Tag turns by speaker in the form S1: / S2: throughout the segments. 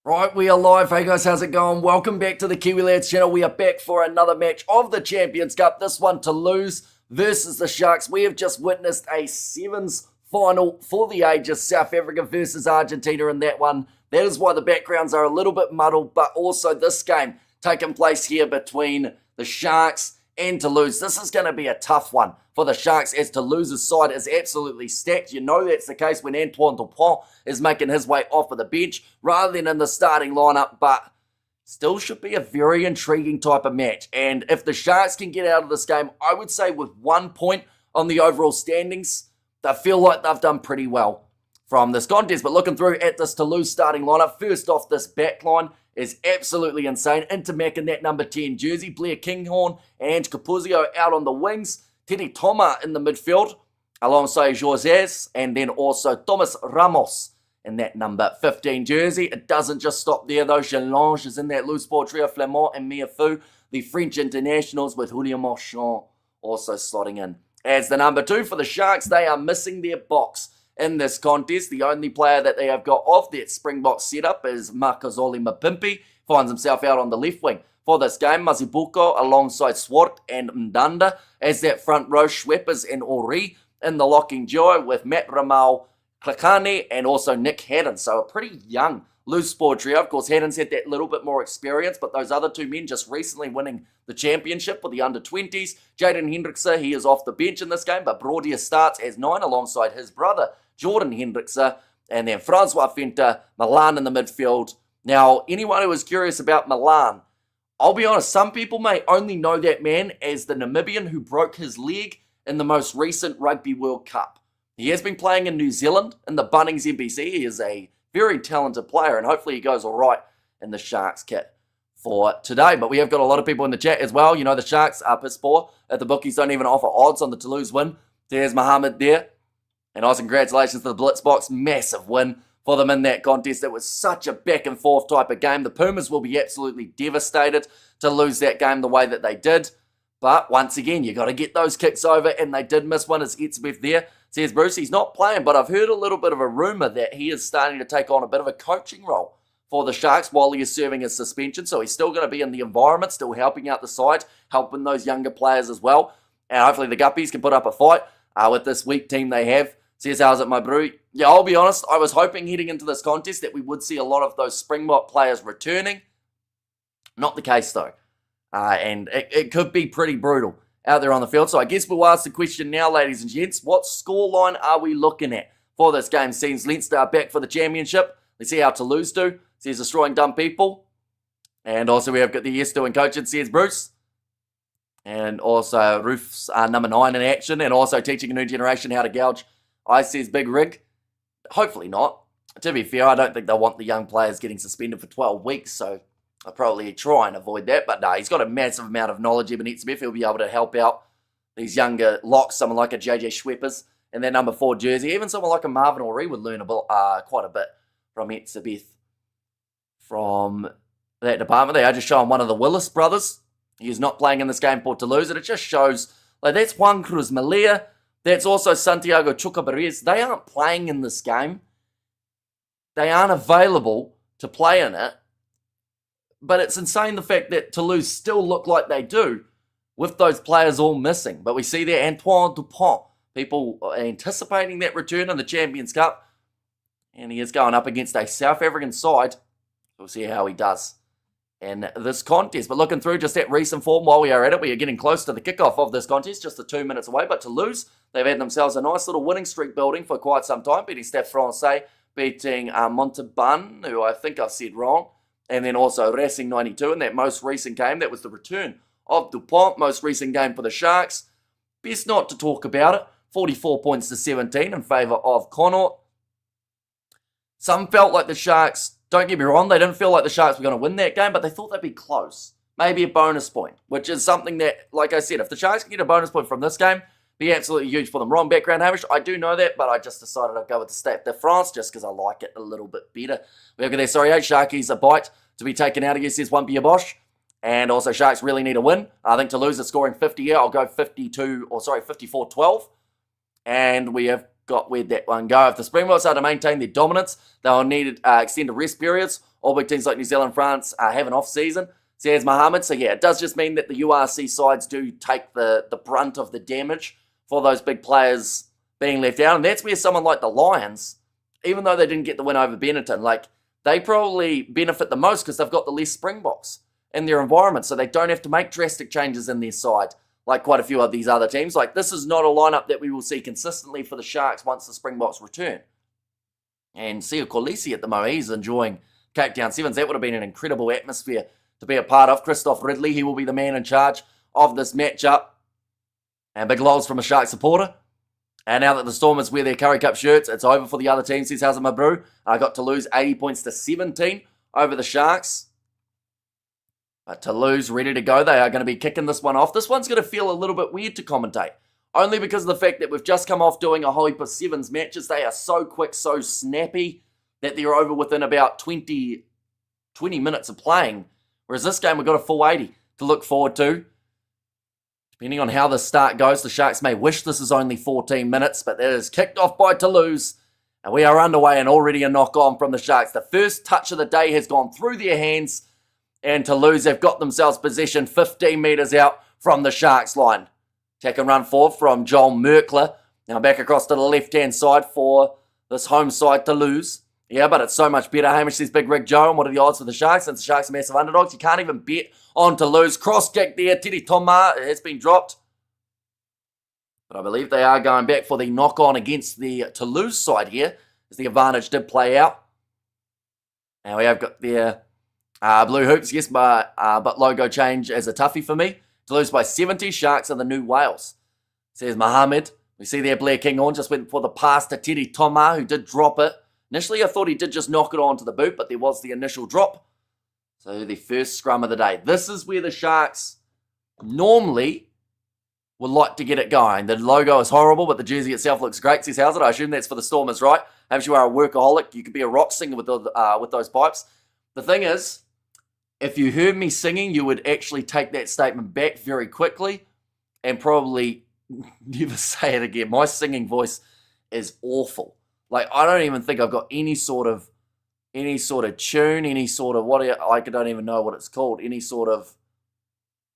S1: Right, we are live. Hey guys, how's it going? Welcome back to the Kiwi Lads channel. We are back for another match of the Champions Cup. This one, Toulouse versus the Sharks. We have just witnessed a sevens final for the ages. South Africa versus Argentina in that one. That is why the backgrounds are a little bit muddled, but also this game taking place here between the Sharks and Toulouse. This is going to be a tough one for the Sharks as Toulouse's side is absolutely stacked. You know that's the case when Antoine Dupont is making his way off of the bench rather than in the starting lineup, but still should be a very intriguing type of match. And if the Sharks can get out of this game, I would say with 1 point on the overall standings, they feel like they've done pretty well from this contest. But looking through at this Toulouse starting lineup, first off, this back line is absolutely insane. Intermac in that number 10 jersey, Blair Kinghorn and Capuzio out on the wings, Teddy Toma in the midfield, alongside Josés, and then also Thomas Ramos in that number 15 jersey. It doesn't just stop there though. Jelange is in that loose ball trio, Flamand and Miafu, the French internationals, with Julien Marchand also slotting in as the number 2 for the Sharks. They are missing their box in this contest. The only player that they have got off that Springbok setup is Makazole Mapimpi. Finds himself out on the left wing for this game. Mazibuko alongside Swart and Mdanda as that front row. Schweppers and Ori in the locking duo with Matt Ramal, Klakane and also Nick Haddon. So a pretty young loose ball trio. Of course, Haddon's had that little bit more experience, but those other two men just recently winning the championship for the under-20s. Jaden Hendrickse, he is off the bench in this game, but Broadier starts as 9 alongside his brother, Jordan Hendrickse, and then Francois Fenta, Milan in the midfield. Now, anyone who is curious about Milan, I'll be honest, some people may only know that man as the Namibian who broke his leg in the most recent Rugby World Cup. He has been playing in New Zealand in the Bunnings NBC. He is a very talented player, and hopefully he goes all right in the Sharks kit for today. But we have got a lot of people in the chat as well. You know, the Sharks are piss poor. At the bookies don't even offer odds on the Toulouse win. There's Mohammed there. And also congratulations to the Blitzbox. Massive win for them in that contest. It was such a back and forth type of game. The Pumas will be absolutely devastated to lose that game the way that they did. But once again, you got to get those kicks over, and they did miss one as Etzebeth there. Says Bruce, he's not playing, but I've heard a little bit of a rumour that he is starting to take on a bit of a coaching role for the Sharks while he is serving his suspension. So he's still going to be in the environment, still helping out the side, helping those younger players as well. And hopefully the Guppies can put up a fight with this weak team they have. Says, how's it, my brew? Yeah, I'll be honest, I was hoping heading into this contest that we would see a lot of those Springbok players returning. Not the case, though. And it could be pretty brutal out there on the field. So I guess we'll ask the question now, ladies and gents. What scoreline are we looking at for this game? Seems Leinster are back for the championship. Let's see how Toulouse do. Says destroying dumb people. And also we have got the yes doing coaching, says Bruce. And also Roof's number 9 in action. And also teaching a new generation how to gouge. I says Big Rig. Hopefully not. To be fair, I don't think they'll want the young players getting suspended for 12 weeks. So I'll probably try and avoid that. But no, he's got a massive amount of knowledge. Eben Etzebeth, he'll be able to help out these younger locks, someone like a JJ Schweppers in their number 4 jersey. Even someone like a Marvin Ori would learn quite a bit from Etzebeth from that department. They are just showing one of the Willis brothers. He is not playing in this game for Toulouse. And it just shows, like, that's Juan Cruz Malea. That's also Santiago Chukabarez. They aren't playing in this game. They aren't available to play in it. But it's insane the fact that Toulouse still look like they do with those players all missing. But we see there Antoine Dupont. People are anticipating that return in the Champions Cup. And he is going up against a South African side. We'll see how he does in this contest. But looking through just that recent form while we are at it, we are getting close to the kickoff of this contest, just 2 minutes away. But Toulouse, they've had themselves a nice little winning streak building for quite some time, beating Stade Francais, beating Montauban, who I think I've said wrong, and then also Racing 92 in that most recent game. That was the return of Dupont, most recent game for the Sharks. Best not to talk about it. 44 points to 17 in favour of Connaught. Some felt like the Sharks, don't get me wrong, they didn't feel like the Sharks were going to win that game, but they thought they'd be close. Maybe a bonus point, which is something that, like I said, if the Sharks can get a bonus point from this game, be absolutely huge for them. Wrong background, Hamish. I do know that, but I just decided I'd go with the Stade de France just because I like it a little bit better. We have got there, sorry, 8 Sharkies, a bite to be taken out, I guess, says 1 Pierre Bosch. And also Sharks really need a win. I think Toulouse is scoring 50 here. I'll go 54-12. And we have where'd that one go? If the Springboks are to maintain their dominance, they'll need extended rest periods. All big teams like New Zealand and France have an off-season, says Mohammed. So yeah, it does just mean that the URC sides do take the brunt of the damage for those big players being left out. And that's where someone like the Lions, even though they didn't get the win over Benetton, like, they probably benefit the most because they've got the less Springboks in their environment, so they don't have to make drastic changes in their side like quite a few of these other teams. Like, this is not a lineup that we will see consistently for the Sharks once the Springboks return. And Sia Kolisi at the moment, he's enjoying Cape Town Sevens. That would have been an incredible atmosphere to be a part of. Christoph Ridley, he will be the man in charge of this matchup. And big lols from a Shark supporter. And now that the Stormers wear their Curry Cup shirts, it's over for the other team, says Hazem Mabru. I got Toulouse 80 points to 17 over the Sharks. But Toulouse ready to go. They are going to be kicking this one off. This one's going to feel a little bit weird to commentate. Only because of the fact that we've just come off doing a whole heap of sevens matches. They are so quick, so snappy, that they're over within about 20 minutes of playing. Whereas this game, we've got a full 80 to look forward to. Depending on how the start goes, the Sharks may wish this is only 14 minutes, but that is kicked off by Toulouse. And we are underway and already a knock-on from the Sharks. The first touch of the day has gone through their hands, and Toulouse have got themselves possession 15 metres out from the Sharks line. Attack and run forward from Joel Merkler. Now back across to the left-hand side for this home side, Toulouse. Yeah, but it's so much better. Hamish says Big Rig Joe. And what are the odds for the Sharks? Since the Sharks are massive underdogs, you can't even bet on Toulouse. Cross kick there. Tiri Toma has been dropped. But I believe they are going back for the knock-on against the Toulouse side here, as the advantage did play out. And we have got their blue hoops, yes, but logo change as a toughie for me. Toulouse by 70. Sharks are the new Wales, says Mohammed. We see there Blair Kinghorn just went for the pass to Tiri Toma, who did drop it. Initially, I thought he did just knock it onto the boot, but there was the initial drop. So the first scrum of the day. This is where the Sharks normally would like to get it going. The logo is horrible, but the jersey itself looks great, says How's it? I assume that's for the Stormers, right? If you are a workaholic, you could be a rock singer with those pipes. The thing is, if you heard me singing, you would actually take that statement back very quickly and probably never say it again. My singing voice is awful. Like, I don't even think I've got any sort of tune, any sort of, I don't even know what it's called, any sort of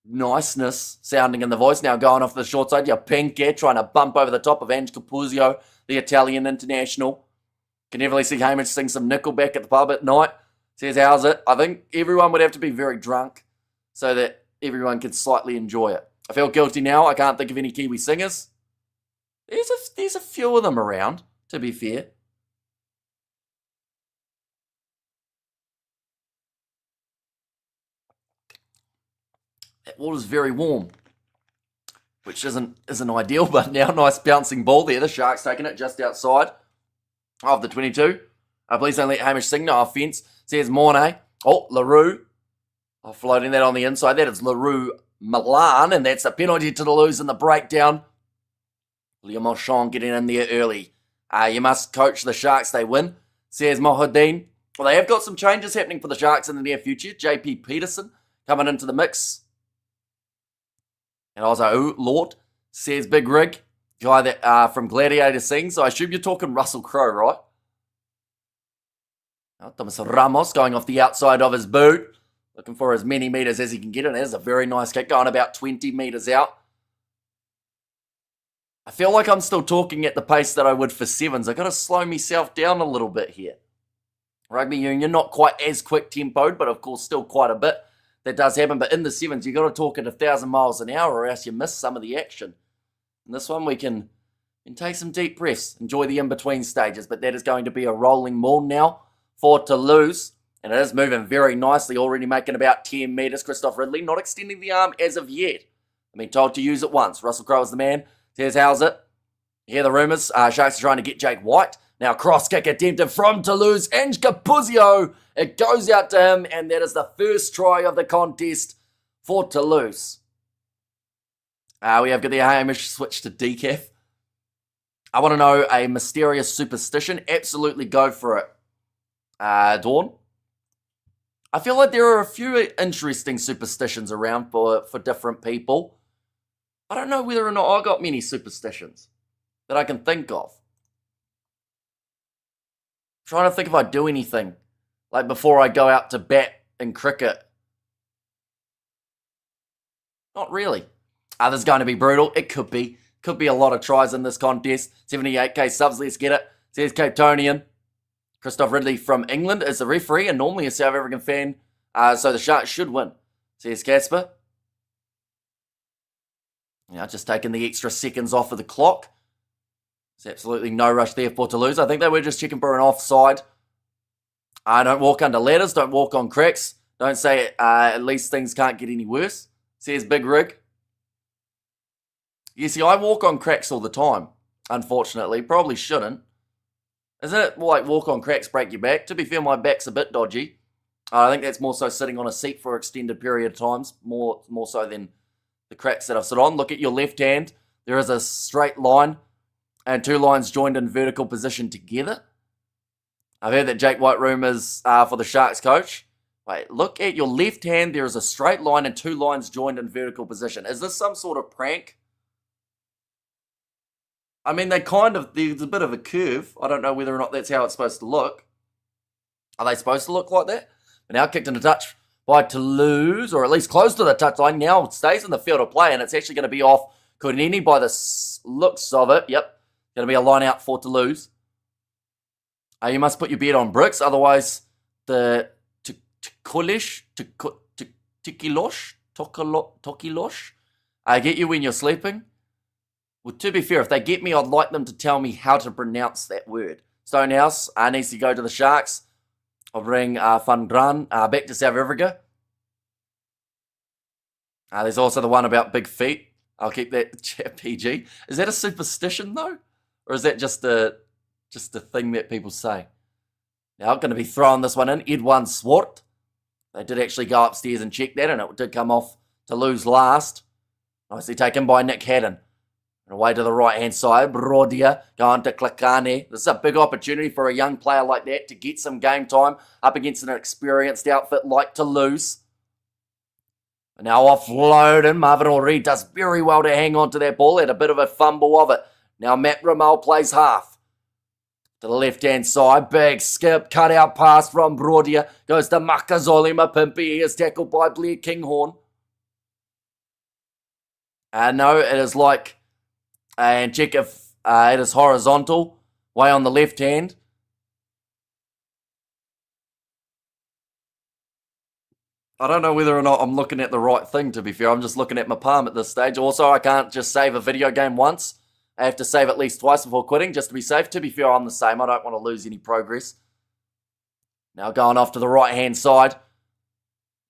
S1: niceness sounding in the voice. Now going off the short side, you're Pinky trying to bump over the top of Ange Capuzio, the Italian international. Can definitely see Hamish sing some Nickelback at the pub at night. Says, how's it? I think everyone would have to be very drunk so that everyone could slightly enjoy it. I feel guilty now. I can't think of any Kiwi singers. There's a few of them around, to be fair. That water's very warm, which isn't ideal, but now nice bouncing ball there. The Sharks taking it just outside of the 22. Please don't let Hamish sing, no offence. Says Mornay. Oh, LaRue. Floating that on the inside. That is LaRue Milan, and that's a penalty to Toulouse in the breakdown. Liam Marchand getting in there early. You must coach the Sharks, they win, says Mohuddin. Well, they have got some changes happening for the Sharks in the near future. JP Peterson coming into the mix. And also, ooh, Lord, says Big Rig, guy that from Gladiator sings. So I assume you're talking Russell Crowe, right? Thomas Ramos going off the outside of his boot, looking for as many metres as he can get. And there's a very nice kick going about 20 metres out. I feel like I'm still talking at the pace that I would for sevens. I've got to slow myself down a little bit here. Rugby union, not quite as quick tempoed, but of course still quite a bit. That does happen, but in the sevens, you've got to talk at 1,000 miles an hour or else you miss some of the action. In this one, we can take some deep breaths, enjoy the in-between stages, but that is going to be a rolling maul now for Toulouse, and it is moving very nicely, already making about 10 metres. Christoph Ridley not extending the arm as of yet. I've been told to use it once. Russell Crowe is the man. Says, how's it? You hear the rumours? Sharks are trying to get Jake White. Now cross kick attempted from Toulouse. Ange Capuzio. It goes out to him, and that is the first try of the contest for Toulouse. We have got the Hamish switch to decaf. I want to know a mysterious superstition. Absolutely go for it. Dawn? I feel like there are a few interesting superstitions around for different people. I don't know whether or not I got many superstitions that I can think of. trying to think if I do anything, like before I go out to bat in cricket. Not really. This is going to be brutal. It could be. Could be a lot of tries in this contest. 78k subs, let's get it. Says Cape Tonian. Christoph Ridley from England is the referee and normally a South African fan. So the Sharks should win. Says Casper. Yeah, just taking the extra seconds off of the clock. There's absolutely no rush there for Toulouse. I think they were just checking for an offside. Don't walk under ladders. Don't walk on cracks. Don't say at least things can't get any worse. Says Big Rig. You see, I walk on cracks all the time, unfortunately. Probably shouldn't. Isn't it like walk on cracks, break your back? To be fair, my back's a bit dodgy. I think that's more so sitting on a seat for an extended period of times, more so than the cracks that I've sit on. Look at your left hand. There is a straight line and two lines joined in vertical position together. I've heard that Jake Whiteroom is for the Sharks coach. Wait, look at your left hand. There is a straight line and two lines joined in vertical position. Is this some sort of prank? I mean, there's a bit of a curve. I don't know whether or not that's how it's supposed to look. Are they supposed to look like that? But now kicked into touch by Toulouse, or at least close to the touchline. Now it stays in the field of play, and it's actually going to be off Kunini by the looks of it. Yep, going to be a line out for Toulouse. You must put your bet on bricks, otherwise the Tokilosh, get you when you're sleeping. Well, to be fair, if they get me, I'd like them to tell me how to pronounce that word. Stonehouse needs to go to the Sharks. I'll bring Van Gran back to South Africa. There's also the one about big feet. I'll keep that chat PG. Is that a superstition, though? Or is that just a thing that people say? Now, I'm going to be throwing this one in. Edwin Swart. They did actually go upstairs and check that, and it did come off to lose last. Nicely taken by Nick Haddon. And away to the right-hand side, Brodia going to Klakane. This is a big opportunity for a young player like that to get some game time up against an experienced outfit like Toulouse. And now offloading. Marvin O'Ree does very well to hang on to that ball. Had a bit of a fumble of it. Now Matt Ramal plays half. To the left-hand side, big skip, cut-out pass from Brodia. Goes to Makazole Mapimpi. He is tackled by Blair Kinghorn. No, it is like... And check if it is horizontal, way on the left hand. I don't know whether or not I'm looking at the right thing, to be fair. I'm just looking at my palm at this stage. Also, I can't just save a video game once. I have to save at least twice before quitting, just to be safe. To be fair, I'm the same. I don't want to lose any progress. Now going off to the right-hand side.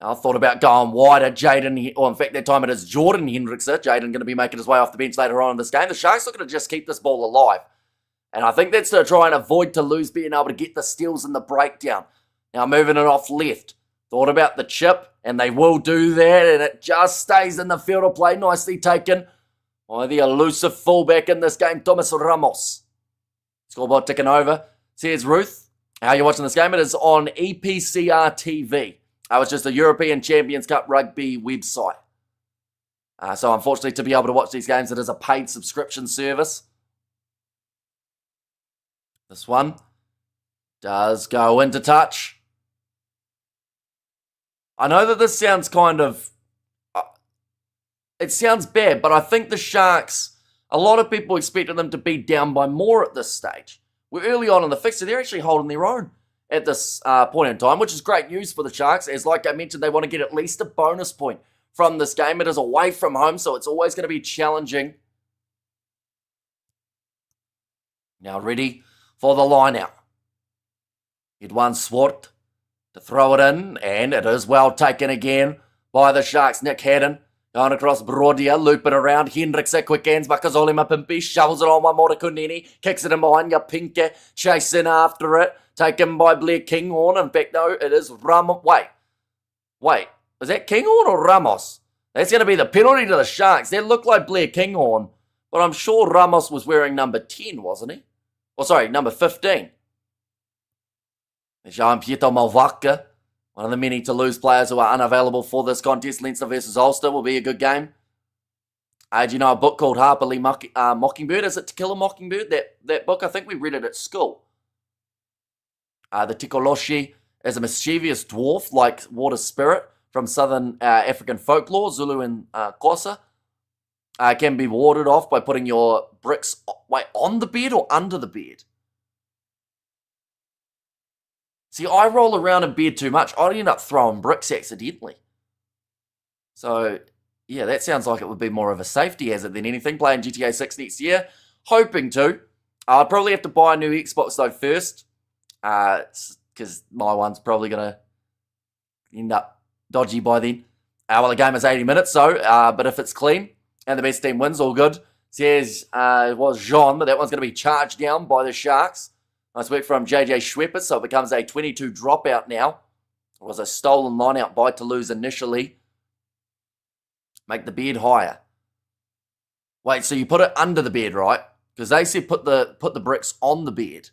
S1: I thought about going wider. Jaden, or in fact, that time it is Jordan Hendrickson. Jaden going to be making his way off the bench later on in this game. The Sharks are going to just keep this ball alive. And I think that's to try and avoid Toulouse being able to get the steals and the breakdown. Now moving it off left. Thought about the chip, and they will do that, and it just stays in the field of play. Nicely taken by the elusive fullback in this game, Thomas Ramos. Scoreboard ticking over. Says Ruth, how are you watching this game? It is on EPCR TV. It's just a European Champions Cup rugby website. So unfortunately, to be able to watch these games, it is a paid subscription service. This one does go into touch. I know that this sounds kind of... it sounds bad, but I think the Sharks, a lot of people expected them to be down by more at this stage. We're early on in the fixture. They're actually holding their own at this point in time, which is great news for the Sharks, as like I mentioned, they want to get at least a bonus point from this game. It is away from home, so it's always going to be challenging. Now ready for the line out. Edwin Swart to throw it in, and it is well taken again by the Sharks. Nick Haddon going across Brodia, looping around. Hendrickson, quick hands, Makazole Mapimpi, shovels it on one more to Kunini, kicks it in behind Yapinke, chasing after it. Taken by Blair Kinghorn. In fact, no, it is Ramos. Wait. Is that Kinghorn or Ramos? That's going to be the penalty to the Sharks. That looked like Blair Kinghorn, but I'm sure Ramos was wearing number 10, wasn't he? Oh, sorry, number 15. Jean-Pietro Malvaca, one of the many Toulouse players who are unavailable for this contest. Leinster versus Ulster will be a good game. Do you know a book called Harper Lee Mockingbird? Is it To Kill a Mockingbird? That book, I think we read it at school. The Tikoloshi is a mischievous dwarf like water spirit from southern African folklore, Zulu and Xhosa. Can be warded off by putting your bricks on the bed or under the bed. See, I roll around in bed too much. I'd end up throwing bricks accidentally. So, yeah, that sounds like it would be more of a safety hazard than anything. Playing GTA 6 next year. Hoping to. I'll probably have to buy a new Xbox though first. Because my one's probably going to end up dodgy by then. Well, the game is 80 minutes, so, but if it's clean and the best team wins, all good. Says it was Jean, but that one's going to be charged down by the Sharks. Nice work from JJ Schwepper, so it becomes a 22 dropout now. It was a stolen line out by Toulouse initially. Make the bed higher. Wait, so you put it under the bed, right? Because they said put the bricks on the bed.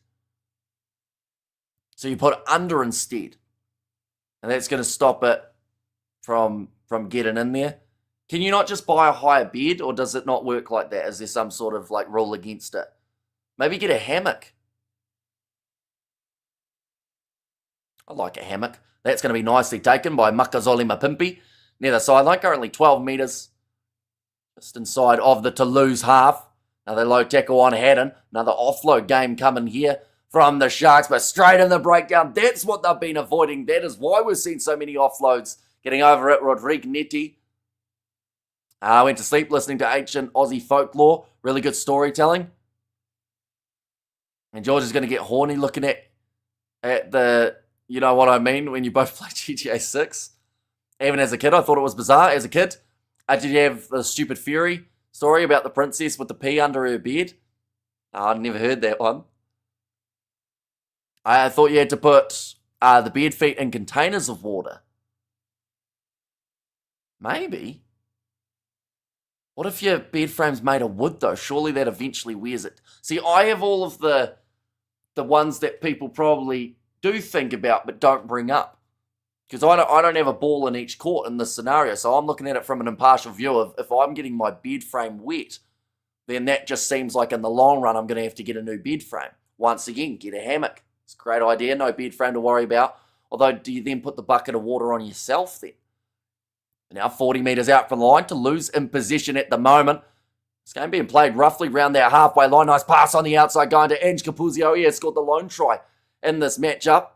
S1: So you put it under instead. And that's going to stop it from getting in there. Can you not just buy a higher bed, or does it not work like that? Is there some sort of like rule against it? Maybe get a hammock. I like a hammock. That's going to be nicely taken by Makazole Mapimpi near the sideline. Currently 12 metres just inside of the Toulouse half. Another low tackle on Haddon. Another offload game coming here from the Sharks, but straight in the breakdown. That's what they've been avoiding. That is why we've seen so many offloads. Getting over it, Rodrigue Netti. I went to sleep listening to ancient Aussie folklore. Really good storytelling. And George is going to get horny looking at the, you know what I mean, when you both play GTA 6. Even as a kid, I thought it was bizarre. As a kid, did you have the Stupid Fury story about the princess with the pee under her bed? I'd never heard that one. I thought you had to put the bed feet in containers of water. Maybe. What if your bed frame's made of wood, though? Surely that eventually wears it. See, I have all of the ones that people probably do think about but don't bring up. Because I don't have a ball in each court in this scenario, so I'm looking at it from an impartial view of if I'm getting my bed frame wet, then that just seems like in the long run I'm going to have to get a new bed frame. Once again, get a hammock. It's a great idea, no bed frame to worry about. Although, do you then put the bucket of water on yourself then? Now 40 metres out from the line. Toulouse in possession at the moment. This game being played roughly around their halfway line. Nice pass on the outside going to Ange Capuzio. He has scored the lone try in this matchup.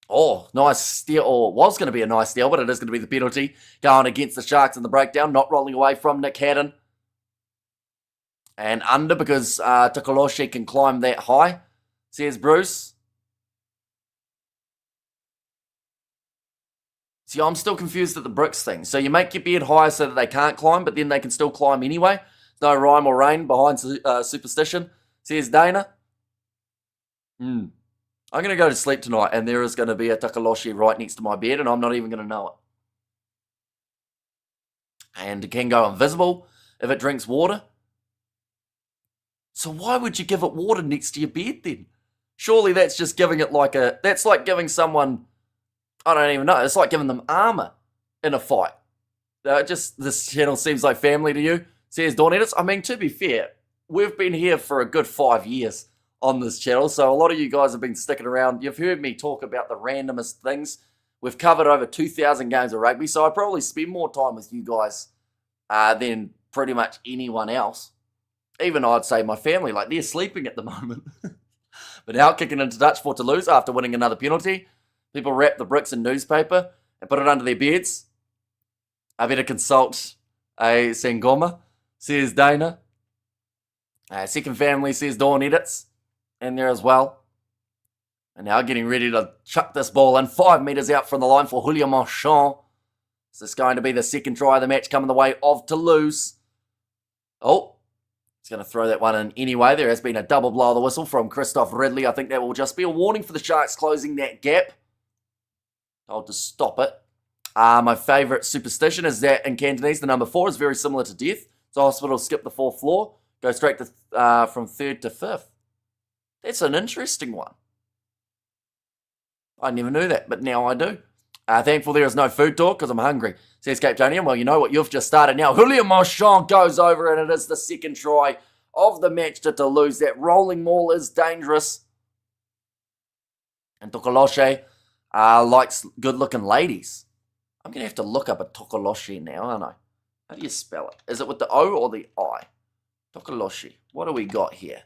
S1: Oh, nice steal. Or was going to be a nice steal, but it is going to be the penalty. Going against the Sharks in the breakdown. Not rolling away from Nick Haddon. And under because Tikoloshi can climb that high. Says Bruce. See, I'm still confused at the bricks thing. So you make your bed higher so that they can't climb, but then they can still climb anyway. There's no rhyme or rein behind superstition. Says Dana. I'm going to go to sleep tonight, and there is going to be a Tikoloshi right next to my bed, and I'm not even going to know it. And it can go invisible if it drinks water. So why would you give it water next to your bed then? Surely that's just giving it like a... That's like giving someone... I don't even know. It's like giving them armor in a fight. This channel seems like family to you, says Dawn Edits. I mean, to be fair, we've been here for a good 5 years on this channel, so a lot of you guys have been sticking around. You've heard me talk about the randomest things. We've covered over 2,000 games of rugby, so I probably spend more time with you guys than pretty much anyone else. Even I'd say my family, like they're sleeping at the moment. But now kicking into touch for Toulouse after winning another penalty. People wrap the bricks in newspaper and put it under their beds. I better consult a Sangoma, says Dana. Second family, says Dawn Edits. In there as well. And now getting ready to chuck this ball in. 5 metres out from the line for Julien Marchand. Is this going to be the second try of the match coming the way of Toulouse? Oh, he's going to throw that one in anyway. There has been a double blow of the whistle from Christophe Ridley. I think that will just be a warning for the Sharks closing that gap. Told to stop it. My favourite superstition is that in Cantonese, the number 4 is very similar to death. So hospital skip the 4th floor, go straight to from 3rd to 5th. That's an interesting one. I never knew that, but now I do. Thankful there is no food talk because I'm hungry. Says Cape Townian. Well, you know what you've just started now. Julien Marchand goes over and it is the second try of the match to Toulouse. That rolling maul is dangerous. And Toulouse likes good-looking ladies. I'm going to have to look up a Toulouse now, aren't I? How do you spell it? Is it with the O or the I? Toulouse. What do we got here?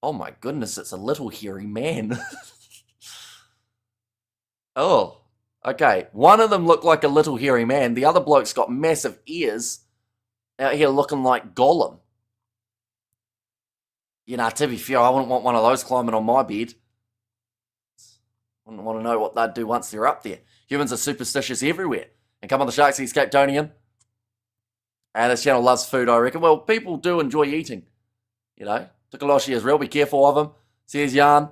S1: Oh my goodness, it's a little hairy man. Oh, okay. One of them looked like a little hairy man. The other bloke's got massive ears out here looking like Gollum. You know, to be fair, I wouldn't want one of those climbing on my bed. Wouldn't want to know what they'd do once they're up there. Humans are superstitious everywhere. And come on, the Sharks, he's Cape Townian. And this channel loves food, I reckon. Well, people do enjoy eating. You know, Toulouse is real. Be careful of him. Says Jan.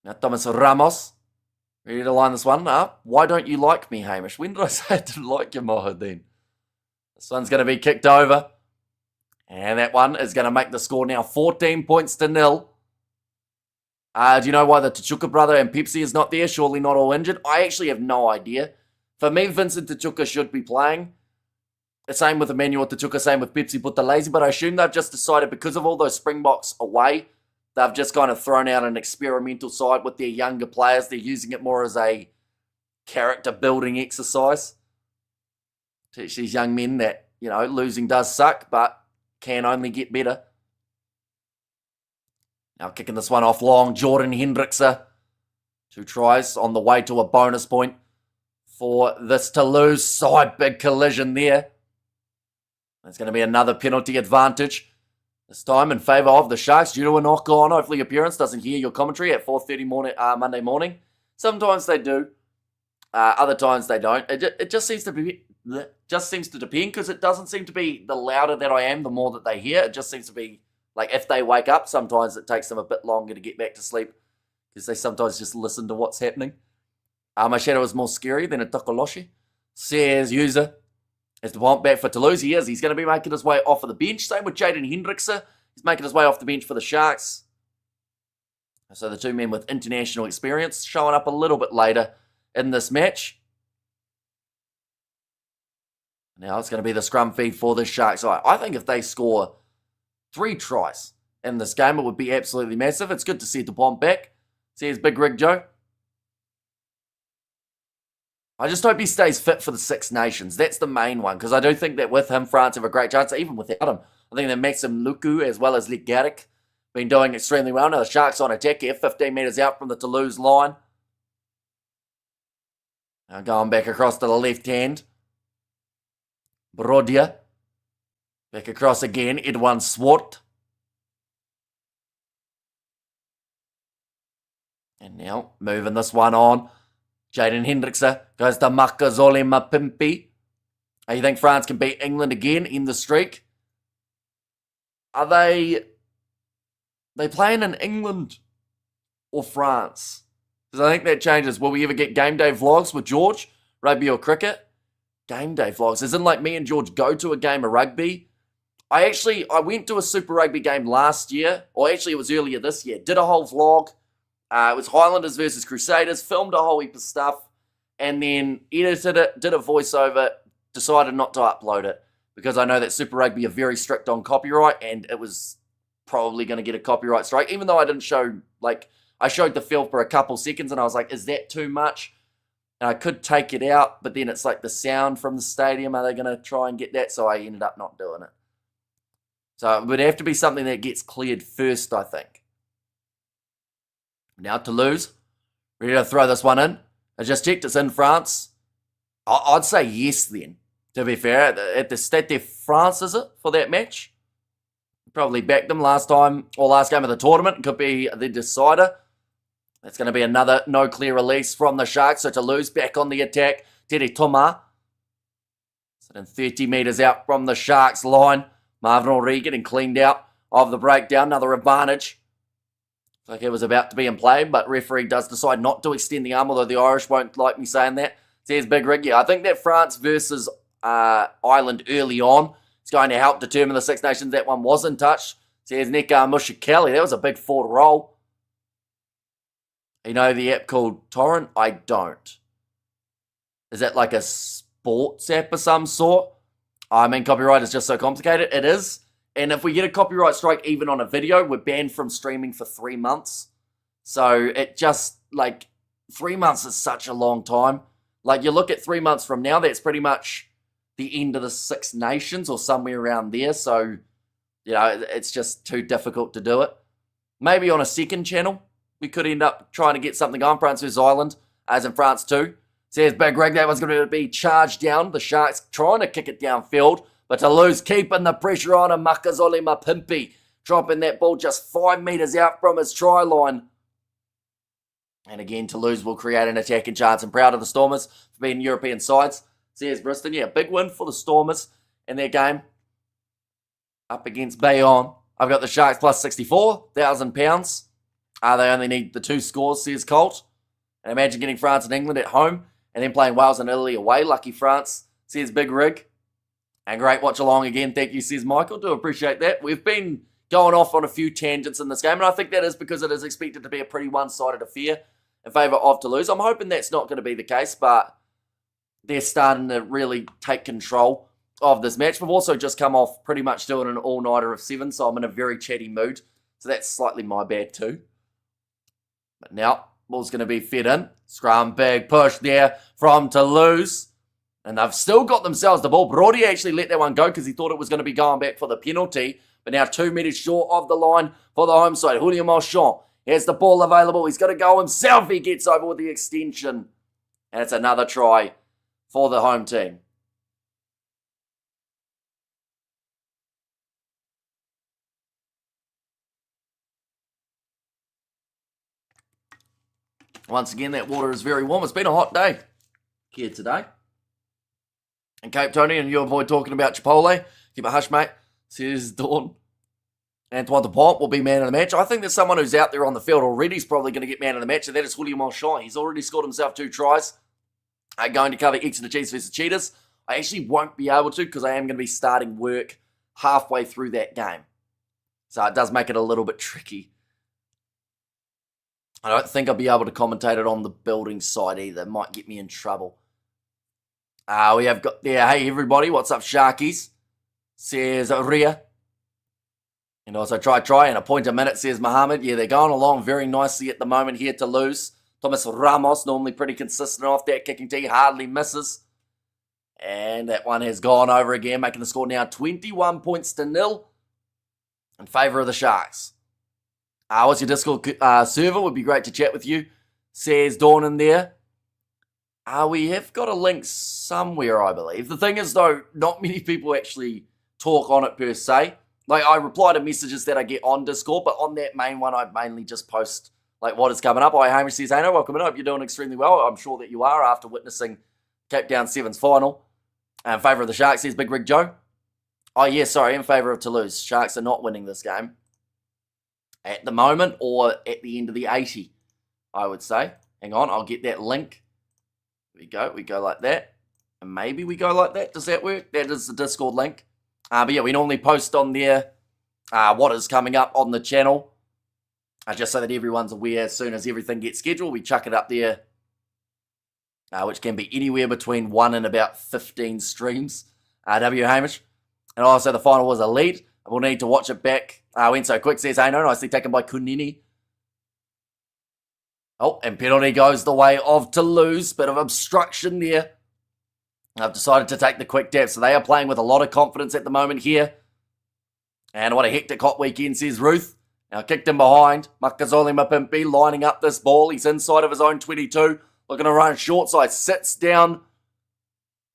S1: Now Thomas Ramos. Ready to line this one up. Why don't you like me, Hamish? When did I say I didn't like you, Mohadeen? This one's going to be kicked over. And that one is going to make the score now 14 points to 0. Do you know why the Tachuka brother and Pepsi is not there? Surely not all injured. I actually have no idea. For me, Vincent Tachuka should be playing. The same with Emmanuel Tachuka, same with Pepsi Buthelezi. But I assume they've just decided because of all those Springboks away, they've just kind of thrown out an experimental side with their younger players. They're using it more as a character-building exercise. Teach these young men that, you know, losing does suck, but can only get better. Now kicking this one off long, Jordan Hendrickse. 2 tries on the way to a bonus point for this Toulouse side. Big collision there. There's going to be another penalty advantage. This time in favour of the Sharks due to a knock-on. Hopefully your parents doesn't hear your commentary at 4:30 morning, Monday morning. Sometimes they do. Other times they don't. It just seems to be... just seems to depend because it doesn't seem to be the louder that I am, the more that they hear. It just seems to be like if they wake up, sometimes it takes them a bit longer to get back to sleep because they sometimes just listen to what's happening. My shadow is more scary than a Toulouse, says user. As Dupont back for Toulouse, he is. He's going to be making his way off of the bench. Same with Jaden Hendrickse. He's making his way off the bench for the Sharks. So the 2 men with international experience showing up a little bit later in this match. Now it's going to be the scrum feed for the Sharks. I think if they score 3 tries in this game, it would be absolutely massive. It's good to see Dupont back. Says Big Rig Joe. I just hope he stays fit for the Six Nations. That's the main one, because I do think that with him, France have a great chance, even without him. I think that Maxim Luku, as well as Lik Garrick, been doing extremely well. Now the Sharks on attack here, 15 metres out from the Toulouse line. Now going back across to the left hand. Brodia. Back across again, Edwin Swart. And now, moving this one on. Jaden Hendrickse goes to Makazole Mapimpi. You think France can beat England again in the streak? Are they playing in England or France? Because I think that changes. Will we ever get game day vlogs with George? Rugby or cricket? Game day vlogs. As in like me and George go to a game of rugby. I went to a Super Rugby game last year. Or actually it was earlier this year. Did a whole vlog. It was Highlanders versus Crusaders. Filmed a whole heap of stuff. And then edited it. Did a voiceover. Decided not to upload it. Because I know that Super Rugby are very strict on copyright. And it was probably going to get a copyright strike. Even though I didn't show, I showed the film for a couple seconds. And I was like, is that too much? And I could take it out. But then it's like the sound from the stadium. Are they going to try and get that? So I ended up not doing it. So it would have to be something that gets cleared first, I think. Now Toulouse, ready to throw this one in. I just checked, it's in France. I'd say yes then, to be fair. At the Stade de France, is it, for that match? Probably backed them last time, or last game of the tournament. Could be the decider. That's going to be another no clear release from the Sharks. So Toulouse back on the attack. Tere Thomas. Sitting 30 metres out from the Sharks line. Marvin O'Ree getting cleaned out of the breakdown. Another advantage. Like it was about to be in play, but referee does decide not to extend the arm, although the Irish won't like me saying that. Says Big Rig. Yeah, I think that France versus Ireland early on is going to help determine the Six Nations. That one was in touch. Says Nekar Mushakeli. That was a big forward roll. You know the app called Torrent? I don't. Is that like a sports app of some sort? I mean, copyright is just so complicated. It is. And if we get a copyright strike even on a video, we're banned from streaming for 3 months. So it just, like, 3 months is such a long time. Like, you look at 3 months from now, that's pretty much the end of the Six Nations or somewhere around there. So, you know, it's just too difficult to do it. Maybe on a second channel, we could end up trying to get something on France vs Ireland, as in France too. Says Big Rig, that one's going to be charged down. The Sharks trying to kick it downfield, but Toulouse keeping the pressure on him. Makazole Mapimpi dropping that ball just 5 metres out from his try line. And again, Toulouse will create an attacking chance. I'm proud of the Stormers for being European sides. Says Briston, yeah, big win for the Stormers in their game up against Bayonne. I've got the Sharks plus £64,000. They only need the 2 scores, says Colt. And imagine getting France and England at home and then playing Wales and Italy away. Lucky France, says Big Rig. And great watch along again. Thank you, says Michael. Do appreciate that. We've been going off on a few tangents in this game, and I think that is because it is expected to be a pretty one-sided affair in favour of Toulouse. I'm hoping that's not going to be the case, but they're starting to really take control of this match. We've also just come off pretty much doing an all-nighter of 7, so I'm in a very chatty mood. So that's slightly my bad too. But now, ball's going to be fed in. Scrum, big push there from Toulouse. And they've still got themselves the ball. Brody actually let that one go because he thought it was going to be going back for the penalty. But now 2 metres short of the line for the home side. Julio Marchand has the ball available. He's got to go himself. He gets over with the extension. And it's another try for the home team. Once again, that water is very warm. It's been a hot day here today. And Cape Tony, and you avoid talking about Chipotle. Keep it hush, mate, says Dawn. Antoine Dupont will be man of the match. I think there's someone who's out there on the field already is probably going to get man of the match, and that is Julio Marchand. He's already scored himself 2 tries. Going to cover Exeter Chiefs versus Cheetahs. I actually won't be able to because I am going to be starting work halfway through that game. So it does make it a little bit tricky. I don't think I'll be able to commentate it on the building side either. It might get me in trouble. We have got there. Hey, everybody. What's up, Sharkies? Says Ria. And also try and a point a minute, says Mohammed. Yeah, they're going along very nicely at the moment here to lose. Thomas Ramos, normally pretty consistent off that kicking tee, hardly misses. And that one has gone over again, making the score now 21 points to 0 in favour of the Sharks. What's your Discord server? Would be great to chat with you, says Dawn in there. We have got a link somewhere, I believe. The thing is, though, not many people actually talk on it per se. Like, I reply to messages that I get on Discord, but on that main one, I mainly just post, like, what is coming up. Hamish says, hey, no, welcome in. I hope you're doing extremely well. I'm sure that you are after witnessing Cape Town 7's final. In favour of the Sharks, says Big Rig Joe. Oh, yeah, sorry, in favour of Toulouse. Sharks are not winning this game at the moment or at the end of the 80, I would say. Hang on, I'll get that link. We go like that. And maybe we go like that. Does that work? That is the Discord link. But yeah, we normally post on there what is coming up on the channel. Just so that everyone's aware as soon as everything gets scheduled, we chuck it up there. Which can be anywhere between 1 and about 15 streams. W. Hamish. And also the final was elite. We'll need to watch it back. Went so quick, says Aino. Nicely taken by Kunini. Oh, and penalty goes the way of Toulouse. Bit of obstruction there. I've decided to take the quick tap. So they are playing with a lot of confidence at the moment here. And what a hectic hot weekend, says Ruth. Now kicked him behind. Makazole Mapimpi lining up this ball. He's inside of his own 22. Looking to run short side. Sits down.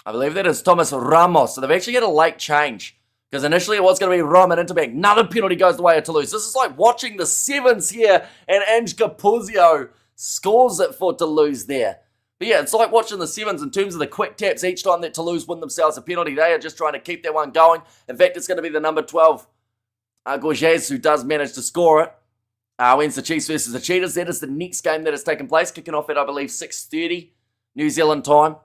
S1: I believe that is Thomas Ramos. So they've actually got a late change. Because initially it was going to be Roman Interbank. Another penalty goes the way of Toulouse. This is like watching the 7s here. And Ange Capuzio scores it for Toulouse there. But yeah, it's like watching the 7s in terms of the quick taps each time that Toulouse win themselves a penalty. They are just trying to keep that one going. In fact, it's going to be the number 12, Gorges, who does manage to score it. Wins the Chiefs versus the Cheetahs. That is the next game that has taken place. Kicking off at, I believe, 6:30 New Zealand time.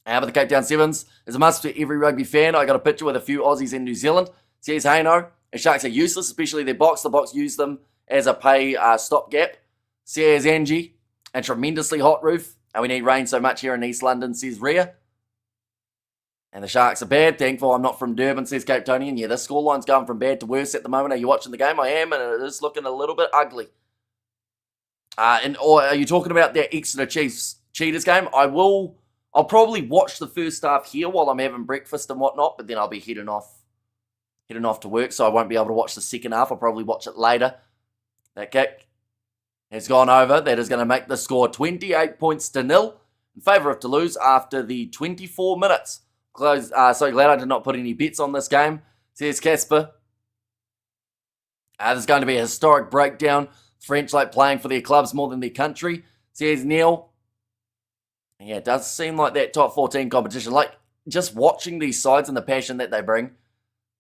S1: But the Cape Town 7s is a must for every rugby fan. I got a picture with a few Aussies in New Zealand. Says, hey, no, the Sharks are useless, especially their box. The box used them as a pay stopgap. Says Angie, a tremendously hot roof. And we need rain so much here in East London, says Rhea. And the Sharks are bad. Thankful I'm not from Durban, says Cape Tony. And yeah, this scoreline's going from bad to worse at the moment. Are you watching the game? I am, and it is looking a little bit ugly Or are you talking about that Exeter Chiefs Cheetahs game? I'll probably watch the first half here while I'm having breakfast and whatnot, but then I'll be heading off to work, so I won't be able to watch the second half. I'll probably watch it later. That kick has gone over. That is going to make the score 28 points to 0 in favour of Toulouse after the 24 minutes. So glad I did not put any bets on this game, says Casper. There's going to be a historic breakdown. French like playing for their clubs more than their country, says Neil. Yeah, it does seem like that top 14 competition, like just watching these sides and the passion that they bring,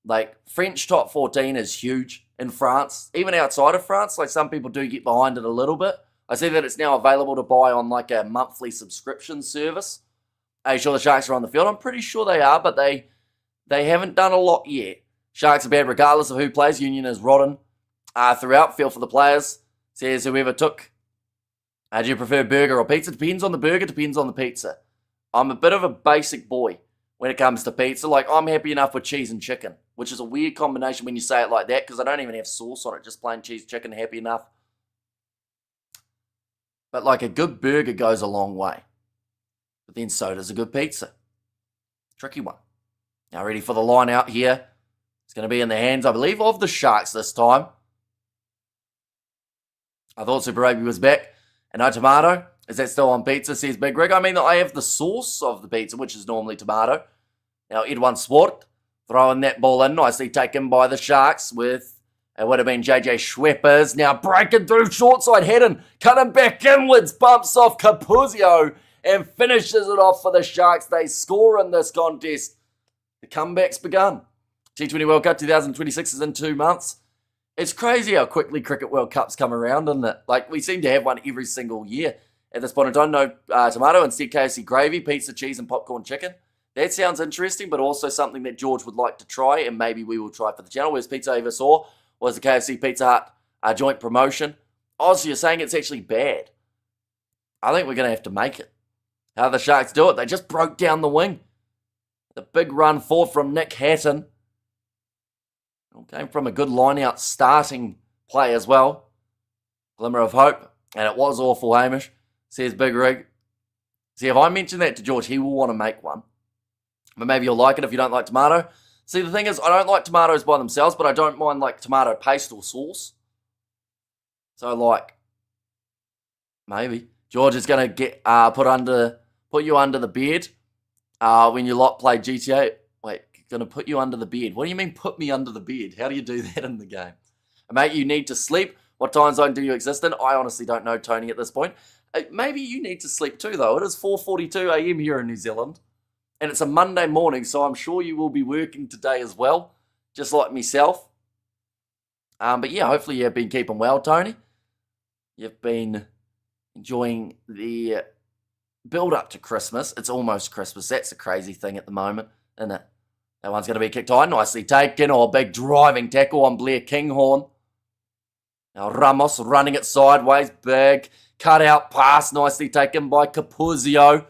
S1: like French top 14 is huge in France, even outside of France. Like some people do get behind it a little bit. I see that it's now available to buy on like a monthly subscription service. Are you sure the Sharks are on the field? I'm pretty sure they are, but they haven't done a lot yet. Sharks are bad regardless of who plays. Union is rotten throughout. Feel for the players, says whoever took. Do you prefer burger or pizza? Depends on the burger, depends on the pizza. I'm a bit of a basic boy when it comes to pizza. Like, I'm happy enough with cheese and chicken, which is a weird combination when you say it like that, because I don't even have sauce on it, just plain cheese, chicken, happy enough. But, like, a good burger goes a long way. But then so does a good pizza. Tricky one. Now, ready for the line out here. It's going to be in the hands, I believe, of the Sharks this time. I thought Super Rugby was back. And no tomato. Is that still on pizza, says Big Rig? I mean, I have the sauce of the pizza, which is normally tomato. Now, Edwin Swart throwing that ball in, nicely taken by the Sharks with, it would have been JJ Schweppers. Now breaking through short side, Hedden, cutting back inwards, bumps off Capuzio and finishes it off for the Sharks. They score in this contest. The comeback's begun. T20 World Cup 2026 is in 2 months. It's crazy how quickly Cricket World Cups come around, isn't it? Like, we seem to have one every single year. At this point in time, no tomato, instead KFC gravy, pizza, cheese, and popcorn chicken. That sounds interesting, but also something that George would like to try, and maybe we will try for the channel. Whereas Pizza Eva saw was the KFC Pizza Hut joint promotion. Oz, you're saying it's actually bad. I think we're going to have to make it. How the Sharks do it? They just broke down the wing. The big run forward from Nick Hatton. Came from a good line-out starting play as well. Glimmer of hope. And it was awful, Hamish, says Big Rig. See, if I mention that to George, he will want to make one. But maybe you'll like it if you don't like tomato. See, the thing is, I don't like tomatoes by themselves, but I don't mind like tomato paste or sauce. So, like, maybe. George is going to get put you under the bed when you lot play GTA. Wait, going to put you under the bed. What do you mean put me under the bed? How do you do that in the game? Mate, you need to sleep. What time zone do you exist in? I honestly don't know, Tony, at this point. Maybe you need to sleep too, though. It is 4:42 a.m. here in New Zealand. And it's a Monday morning, so I'm sure you will be working today as well, just like myself. But yeah, hopefully you've been keeping well, Tony. You've been enjoying the build-up to Christmas. It's almost Christmas. That's the crazy thing at the moment, isn't it? That one's going to be kicked high. Nicely taken. Or a big driving tackle on Blair Kinghorn. Now Ramos running it sideways. Big cut out pass. Nicely taken by Capuzio.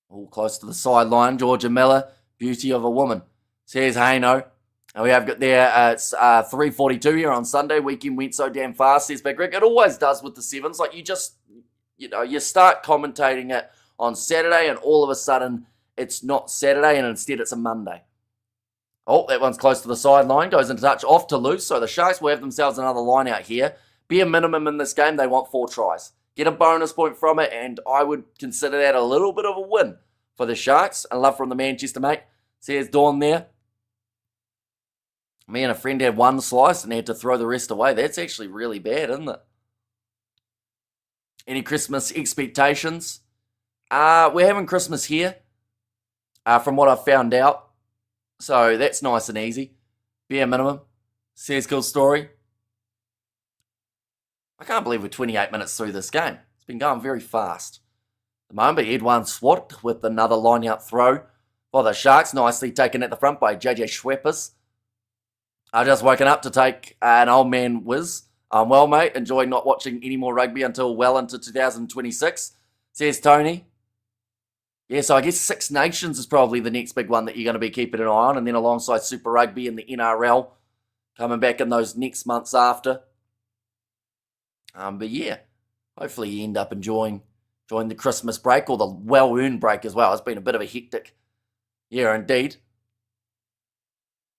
S1: All close to the sideline. Georgia Miller. Beauty of a woman, says Haino. And we have got there, it's 3:42 here on Sunday. Weekend went so damn fast, says Big Rick. It always does with the sevens. Like, you start commentating it on Saturday and all of a sudden it's not Saturday and instead it's a Monday. Oh, that one's close to the sideline. Goes into touch off Toulouse. So the Sharks will have themselves another line out here. Bare minimum in this game, they want 4 tries. Get a bonus point from it, and I would consider that a little bit of a win for the Sharks. And love from the Manchester mate, says Dawn there. Me and a friend had one slice and had to throw the rest away. That's actually really bad, isn't it? Any Christmas expectations? We're having Christmas here, from what I've found out. So that's nice and easy. Bare minimum, says Cool Story. I can't believe we're 28 minutes through this game. It's been going very fast. At the moment, Edwin Swat with another line-out throw for the Sharks. Nicely taken at the front by JJ Schweppers. I've just woken up to take an old man whiz. I'm well, mate. Enjoying not watching any more rugby until well into 2026, says Tony. Yeah, so I guess Six Nations is probably the next big one that you're going to be keeping an eye on. And then alongside Super Rugby and the NRL coming back in those next months after. But yeah, hopefully you end up enjoying the Christmas break or the well-earned break as well. It's been a bit of a hectic year indeed.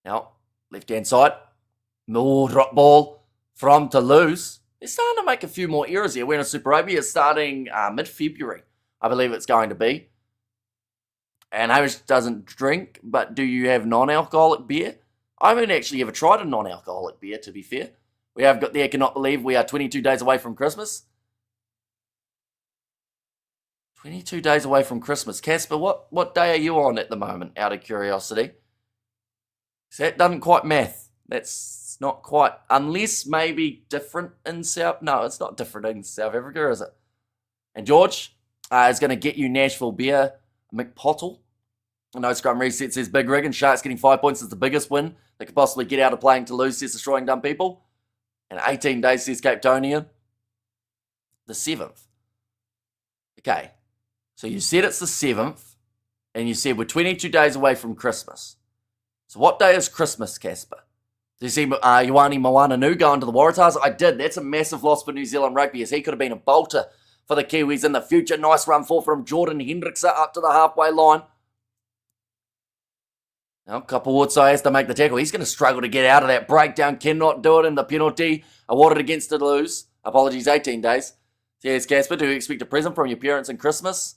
S1: Now, left-hand side, more drop ball from Toulouse. They're starting to make a few more errors here. We're in a Super Rugby. It's starting mid-February, I believe it's going to be. And Hamish doesn't drink, but do you have non-alcoholic beer? I haven't actually ever tried a non-alcoholic beer, to be fair. We have got there, cannot believe we are 22 days away from Christmas. 22 days away from Christmas. Casper, what day are you on at the moment, out of curiosity? So that doesn't quite math. That's not quite, unless maybe different in South, no, it's not different in South Africa, is it? And George is going to get you Nashville beer, McPottle. No scrum reset says Big Rig, and Sharks getting 5 points is the biggest win they could possibly get out of playing Toulouse, says Destroying Dumb People. And 18 days, says Cape Tonian. The 7th. Okay. So you said it's the 7th, and you said we're 22 days away from Christmas. So what day is Christmas, Casper? Did you see Ioane Moananu going to the Waratahs? I did. That's a massive loss for New Zealand rugby, as he could have been a bolter for the Kiwis in the future. Nice run forward from Jordan Hendrickse up to the halfway line. Now, Kapawutsa has to make the tackle. He's going to struggle to get out of that breakdown. Cannot do it, in the penalty awarded against Toulouse. Apologies, 18 days. Says Casper, do you expect a present from your parents in Christmas?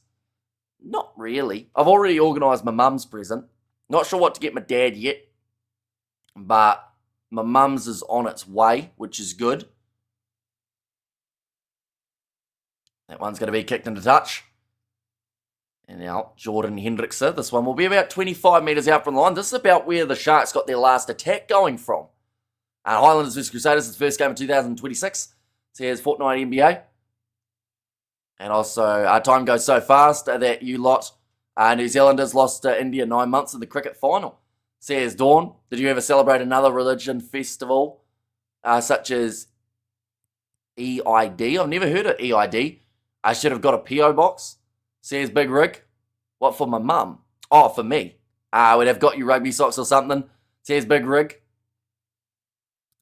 S1: Not really. I've already organised my mum's present. Not sure what to get my dad yet. But my mum's is on its way, which is good. That one's going to be kicked into touch. And now, Jordan Hendrickse. This one will be about 25 metres out from the line. This is about where the Sharks got their last attack going from. Highlanders vs Crusaders is the first game of 2026. So here's Fortnite NBA. And also, time goes so fast that you lot, New Zealanders, lost to India 9 months in the cricket final. Says Dawn, did you ever celebrate another religion festival, such as EID? I've never heard of EID. I should have got a P.O. box. Says Big Rig. What, for my mum? Oh, for me. Would have got you rugby socks or something. Says Big Rig.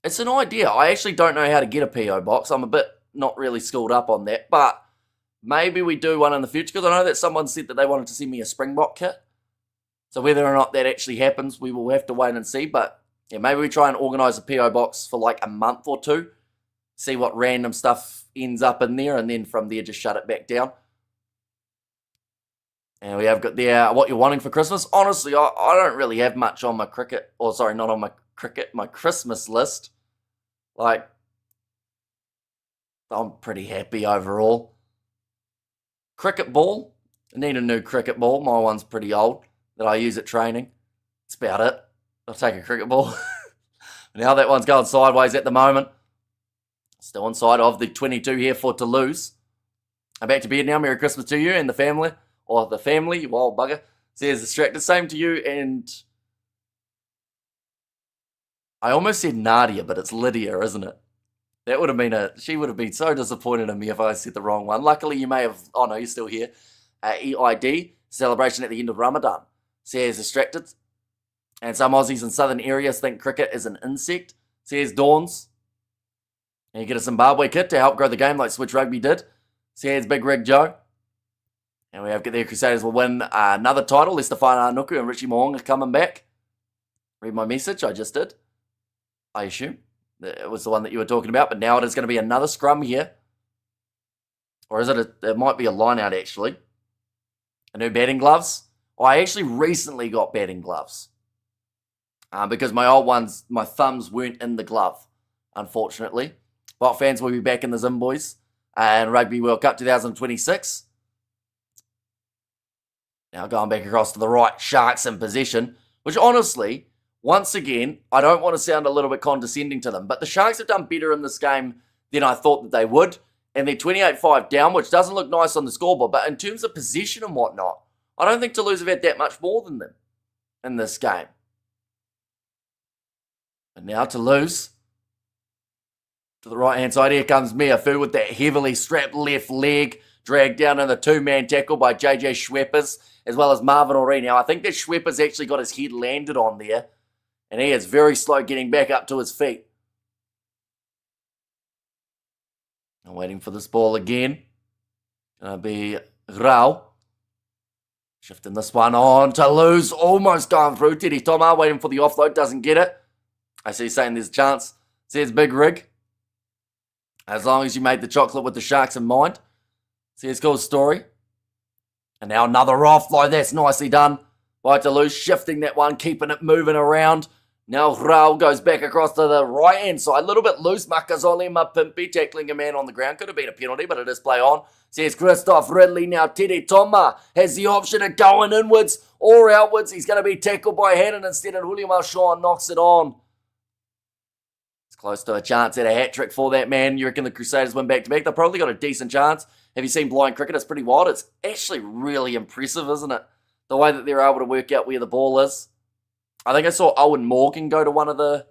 S1: It's an idea. I actually don't know how to get a P.O. box. I'm a bit not really schooled up on that. But maybe we do one in the future, because I know that someone said that they wanted to send me a Springbok kit. So whether or not that actually happens, we will have to wait and see. But yeah, maybe we try and organise a P.O. box for like a month or two. See what random stuff ends up in there. And then from there, just shut it back down. And we have got there what you're wanting for Christmas. Honestly, I don't really have much on my cricket, or sorry, not on my cricket, my Christmas list. Like, I'm pretty happy overall. Cricket ball. I need a new cricket ball. My one's pretty old that I use at training. That's about it. I'll take a cricket ball. Now that one's going sideways at the moment. Still inside of the 22 here for Toulouse. I'm back to bed now. Merry Christmas to you and the family. Or the family, you wild bugger. Says distracted. Same to you. And I almost said Nadia, but it's Lydia, isn't it? That would have been she would have been so disappointed in me if I said the wrong one. Luckily, you may have, oh no, you're still here. EID, celebration at the end of Ramadan. Says distracted. And some Aussies in southern areas think cricket is an insect. Says Dawns. And you get a Zimbabwe kit to help grow the game like Switch Rugby did. Says Big Rig Joe. And we have get there, Crusaders will win another title. Lestafana Nuku and Richie Mo'unga coming back. Read my message, I just did. I assume. It was the one that you were talking about, but now it is going to be another scrum here. Or is it it might be a line out actually. A new batting gloves. I actually recently got batting gloves. Because my old ones, my thumbs weren't in the glove, unfortunately. Bot fans will be back in the Zim Boys and Rugby World Cup 2026. Now going back across to the right, Sharks in possession, which honestly, once again, I don't want to sound a little bit condescending to them, but the Sharks have done better in this game than I thought that they would, and they're 28-5 down, which doesn't look nice on the scoreboard, but in terms of possession and whatnot, I don't think Toulouse have had that much more than them in this game. And now Toulouse, to the right-hand side, here comes Miafu with that heavily strapped left leg, dragged down in the two-man tackle by JJ Schweppers, as well as Marvin Oree. Now, I think that Schweppers actually got his head landed on there, and he is very slow getting back up to his feet. I'm waiting for this ball again. Gonna be Rao. Shifting this one on. Toulouse almost going through. Teddy Toma waiting for the offload. Doesn't get it. I see saying there's a chance. Says Big Rig. As long as you made the chocolate with the Sharks in mind. Says cool story. And now another offload. That's nicely done by Toulouse. Shifting that one. Keeping it moving around. Now Raul goes back across to the right-hand side. A little bit loose. Makazole Mapimpi tackling a man on the ground. Could have been a penalty, but it is play on. Says Christoph Ridley. Now Teddy Toma has the option of going inwards or outwards. He's going to be tackled by Hannon instead, and William Alshon knocks it on. It's close to a chance at a hat-trick for that man. You reckon the Crusaders win back-to-back? They've probably got a decent chance. Have you seen blind cricket? It's pretty wild. It's actually really impressive, isn't it? The way that they're able to work out where the ball is. I think I saw Owen Morgan go to one of the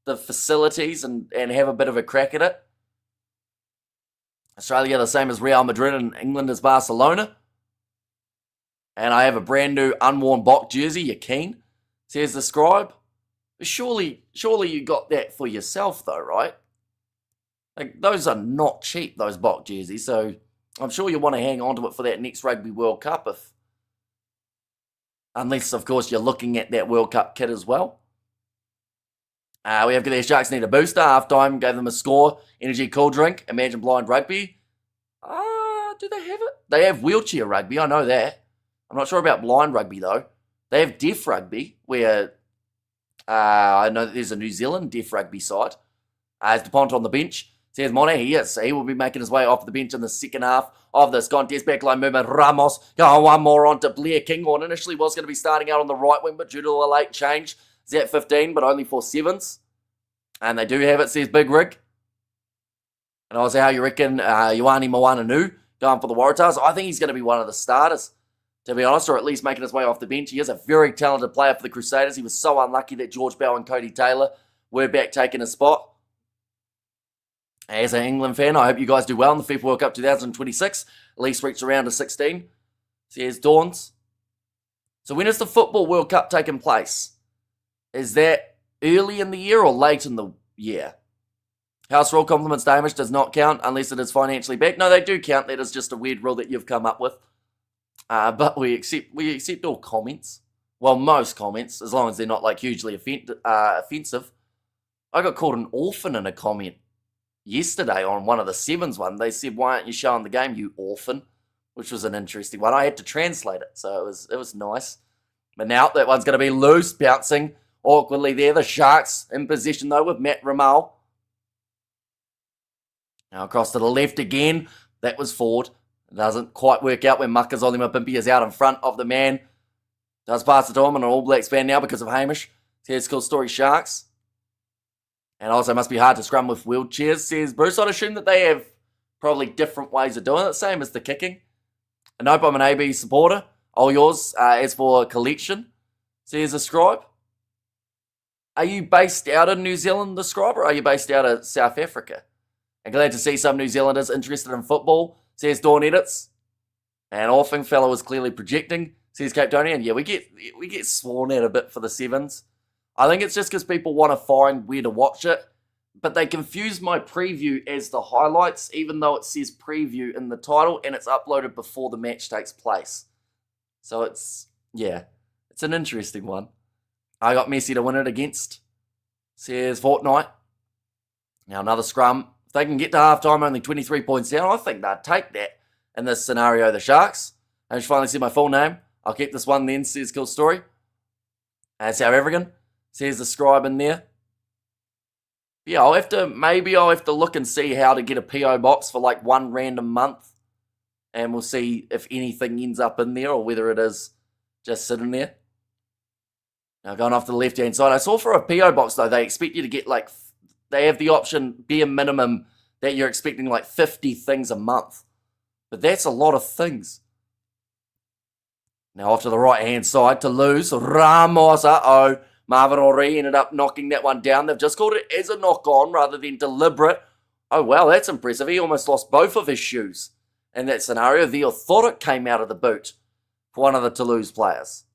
S1: facilities and have a bit of a crack at it. Australia, the same as Real Madrid, and England is Barcelona. And I have a brand new unworn Bok jersey. You keen? Says the scribe. Surely you got that for yourself though, right? Like, those are not cheap, those Bok jerseys. So I'm sure you want to hang on to it for that next Rugby World Cup unless, of course, you're looking at that World Cup kit as well. We have their Sharks need a booster. Half-time, gave them a score. Energy cool drink. Imagine blind rugby. Do they have it? They have wheelchair rugby. I know that. I'm not sure about blind rugby, though. They have deaf rugby, where I know that there's a New Zealand deaf rugby side. As Dupont on the bench. Says Monet, he will be making his way off the bench in the second half of this contest. Backline movement, Ramos, one more on to Blair Kinghorn. Initially was going to be starting out on the right wing, but due to a late change, he's at 15, but only for sevens. And they do have it, says Big Rig. And I was how you reckon Ioane Moananu going for the Waratahs? I think he's going to be one of the starters, to be honest, or at least making his way off the bench. He is a very talented player for the Crusaders. He was so unlucky that George Bell and Cody Taylor were back taking his spot. As an England fan, I hope you guys do well in the FIFA World Cup 2026. At least reach around to 16. Says Dawns. So when is the Football World Cup taking place? Is that early in the year or late in the year? House rule compliments damage does not count unless it is financially backed. No, they do count. That is just a weird rule that you've come up with. But we accept all comments. Well, most comments, as long as they're not like hugely offensive. I got called an orphan in a comment yesterday on one of the sevens one. They said, "Why aren't you showing the game, you orphan?" Which was an interesting one. I had to translate it, so it was nice. But now that one's going to be loose, bouncing awkwardly there. The Sharks in position though with Matt Ramal. Now across to the left again. That was forward. It doesn't quite work out when Makazole Mapimpi is out in front of the man. Does pass it to him, and an All Blacks fan now because of Hamish. Here's cool story Sharks. And also must be hard to scrum with wheelchairs, says Bruce. I'd assume that they have probably different ways of doing it, same as the kicking. I nope, I'm an AB supporter. All yours. As for collection, says the scribe. Are you based out of New Zealand, the scribe, or are you based out of South Africa? I'm glad to see some New Zealanders interested in football, says Dawn Edits. And Orphan fellow is clearly projecting, says Cape Tonian. Yeah, we get sworn at a bit for the sevens. I think it's just because people want to find where to watch it, but they confuse my preview as the highlights, even though it says preview in the title, and it's uploaded before the match takes place. So it's an interesting one. I got Messi to win it against, says Fortnite. Now another scrum. If they can get to halftime only 23 points down, I think they'd take that in this scenario, the Sharks. I just finally said my full name. I'll keep this one then, says Cool Story. That's South African. Says the scribe in there. Yeah, I'll have to look and see how to get a PO box for like one random month. And we'll see if anything ends up in there or whether it is just sitting there. Now going off to the left-hand side. I saw for a PO box though, they expect you to get like, they have the option, bare minimum, that you're expecting like 50 things a month. But that's a lot of things. Now off to the right-hand side, Toulouse, Ramos, Marvin Ori ended up knocking that one down. They've just called it as a knock-on rather than deliberate. Oh, wow, that's impressive. He almost lost both of his shoes in that scenario. The thought it came out of the boot for one of the Toulouse players.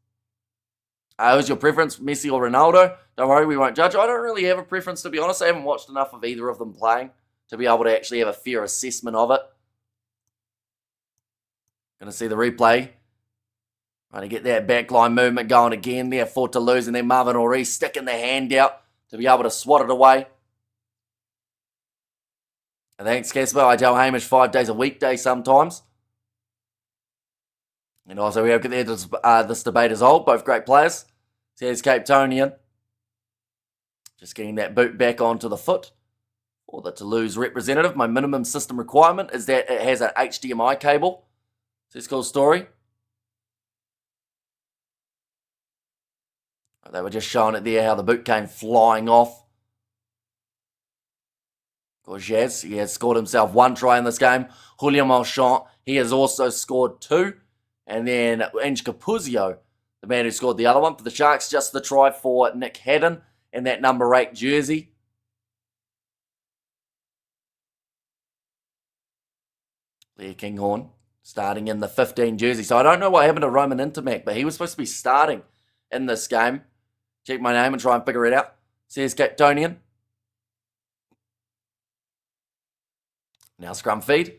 S1: Who's your preference, Messi or Ronaldo? Don't worry, we won't judge. I don't really have a preference, to be honest. I haven't watched enough of either of them playing to be able to actually have a fair assessment of it. Going to see the replay. Trying to get that backline movement going again there for Toulouse, and then Marvin Ori sticking the hand out to be able to swat it away. And thanks, Casper. I tell Hamish 5 days a weekday sometimes. And also we have this debate as old, both great players. So here's Cape Tonian. Just getting that boot back onto the foot for the Toulouse representative. My minimum system requirement is that it has an HDMI cable. So it's a cool story. They were just showing it there, how the boot came flying off. Of course, Jazz, he has scored himself 1 try in this game. Julien Marchand, he has also scored 2. And then Ange Capuzio, the man who scored the other one for the Sharks, just the try for Nick Haddon in that number 8 jersey. Blair Kinghorn starting in the 15 jersey. So I don't know what happened to Roman Intermac, but he was supposed to be starting in this game. Check my name and try and figure it out. Says Cape Tonian. Now scrum feed.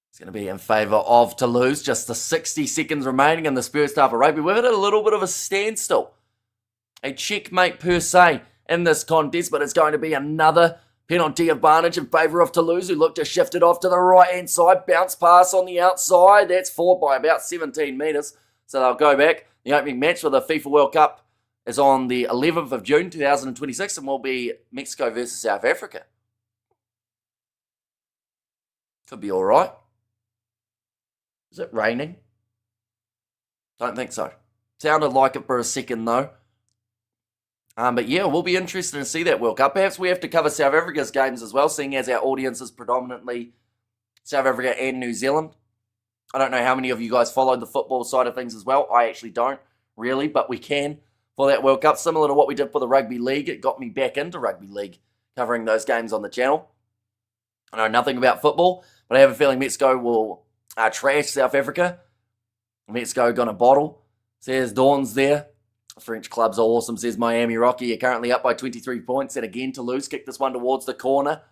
S1: It's going to be in favour of Toulouse. Just the 60 seconds remaining in the first half of rugby. We've had a little bit of a standstill. A checkmate per se in this contest, but it's going to be another penalty advantage in favour of Toulouse, who look to shift it off to the right-hand side. Bounce pass on the outside. That's forward by about 17 metres. So they'll go back. The opening match for the FIFA World Cup is on the 11th of June 2026 and will be Mexico versus South Africa. Could be all right. Is it raining? Don't think so. Sounded like it for a second though. But yeah, we'll be interested to see that World Cup. Perhaps we have to cover South Africa's games as well, seeing as our audience is predominantly South Africa and New Zealand. I don't know how many of you guys followed the football side of things as well. I actually don't, really, but we can for that World Cup. Similar to what we did for the Rugby League. It got me back into Rugby League, covering those games on the channel. I know nothing about football, but I have a feeling Mexico will trash South Africa. Mexico gonna bottle. Says Dawn's there. French clubs are awesome, says Miami Rocky. You're currently up by 23 points. And again, Toulouse kick this one towards the corner.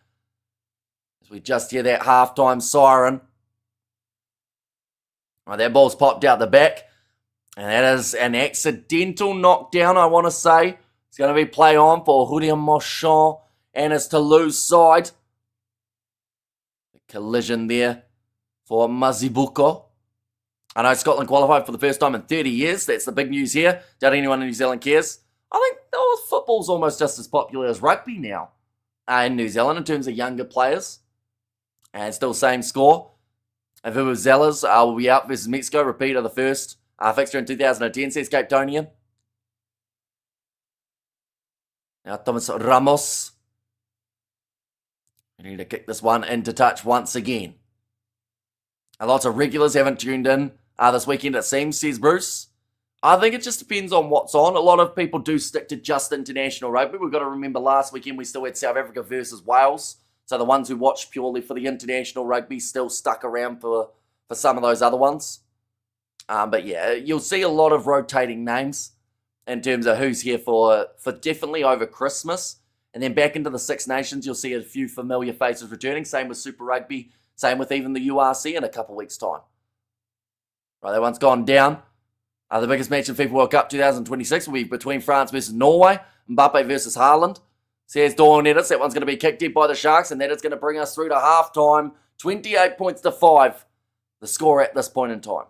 S1: As we just hear that halftime siren. Right, that ball's popped out the back. And that is an accidental knockdown, I want to say. It's going to be play on for Julien Marchand and his Toulouse side. The collision there for Mazibuko. I know Scotland qualified for the first time in 30 years. That's the big news here. Doubt anyone in New Zealand cares. I think football's almost just as popular as rugby now in New Zealand in terms of younger players. And still same score. If it was Zellers, will be out versus Mexico. Repeat of the first fixture in 2010, says Cape Tonian. Now Thomas Ramos. We need to kick this one into touch once again. And lots of regulars haven't tuned in this weekend, it seems, says Bruce. I think it just depends on what's on. A lot of people do stick to just international rugby. We've got to remember last weekend we still had South Africa versus Wales. So the ones who watched purely for the international rugby still stuck around for some of those other ones. But yeah, you'll see a lot of rotating names in terms of who's here for definitely over Christmas. And then back into the Six Nations, you'll see a few familiar faces returning. Same with Super Rugby. Same with even the URC in a couple weeks' time. Right, that one's gone down. The biggest match in FIFA World Cup 2026 will be between France versus Norway. Mbappe versus Haaland. Says Dawn Edits, that one's going to be kicked deep by the Sharks, and that is going to bring us through to halftime. 28 points to 5. The score at this point in time.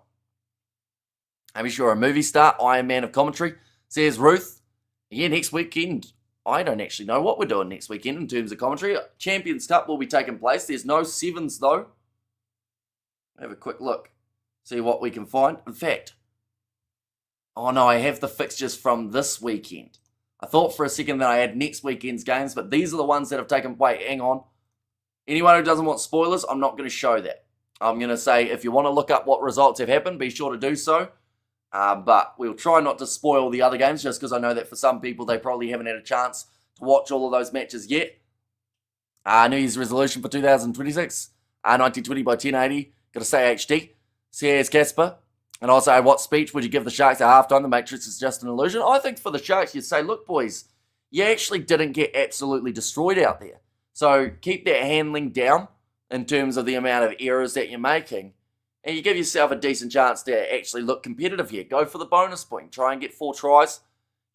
S1: Maybe sure a movie star, Iron Man of commentary. Says Ruth. Yeah, next weekend. I don't actually know what we're doing next weekend in terms of commentary. Champions Cup will be taking place. There's no sevens though. Have a quick look. See what we can find. In fact, oh no, I have the fixtures from this weekend. I thought for a second that I had next weekend's games, but these are the ones that have taken place. Hang on. Anyone who doesn't want spoilers, I'm not going to show that. I'm going to say if you want to look up what results have happened, be sure to do so. But we'll try not to spoil the other games just because I know that for some people they probably haven't had a chance to watch all of those matches yet. New Year's resolution for 2026. 1920 by 1080. Got to say HD. Says Casper. And also, what speech would you give the Sharks at halftime? The Matrix is just an illusion. I think for the Sharks, you'd say, look, boys, you actually didn't get absolutely destroyed out there. So keep that handling down in terms of the amount of errors that you're making. And you give yourself a decent chance to actually look competitive here. Go for the bonus point. Try and get 4 tries.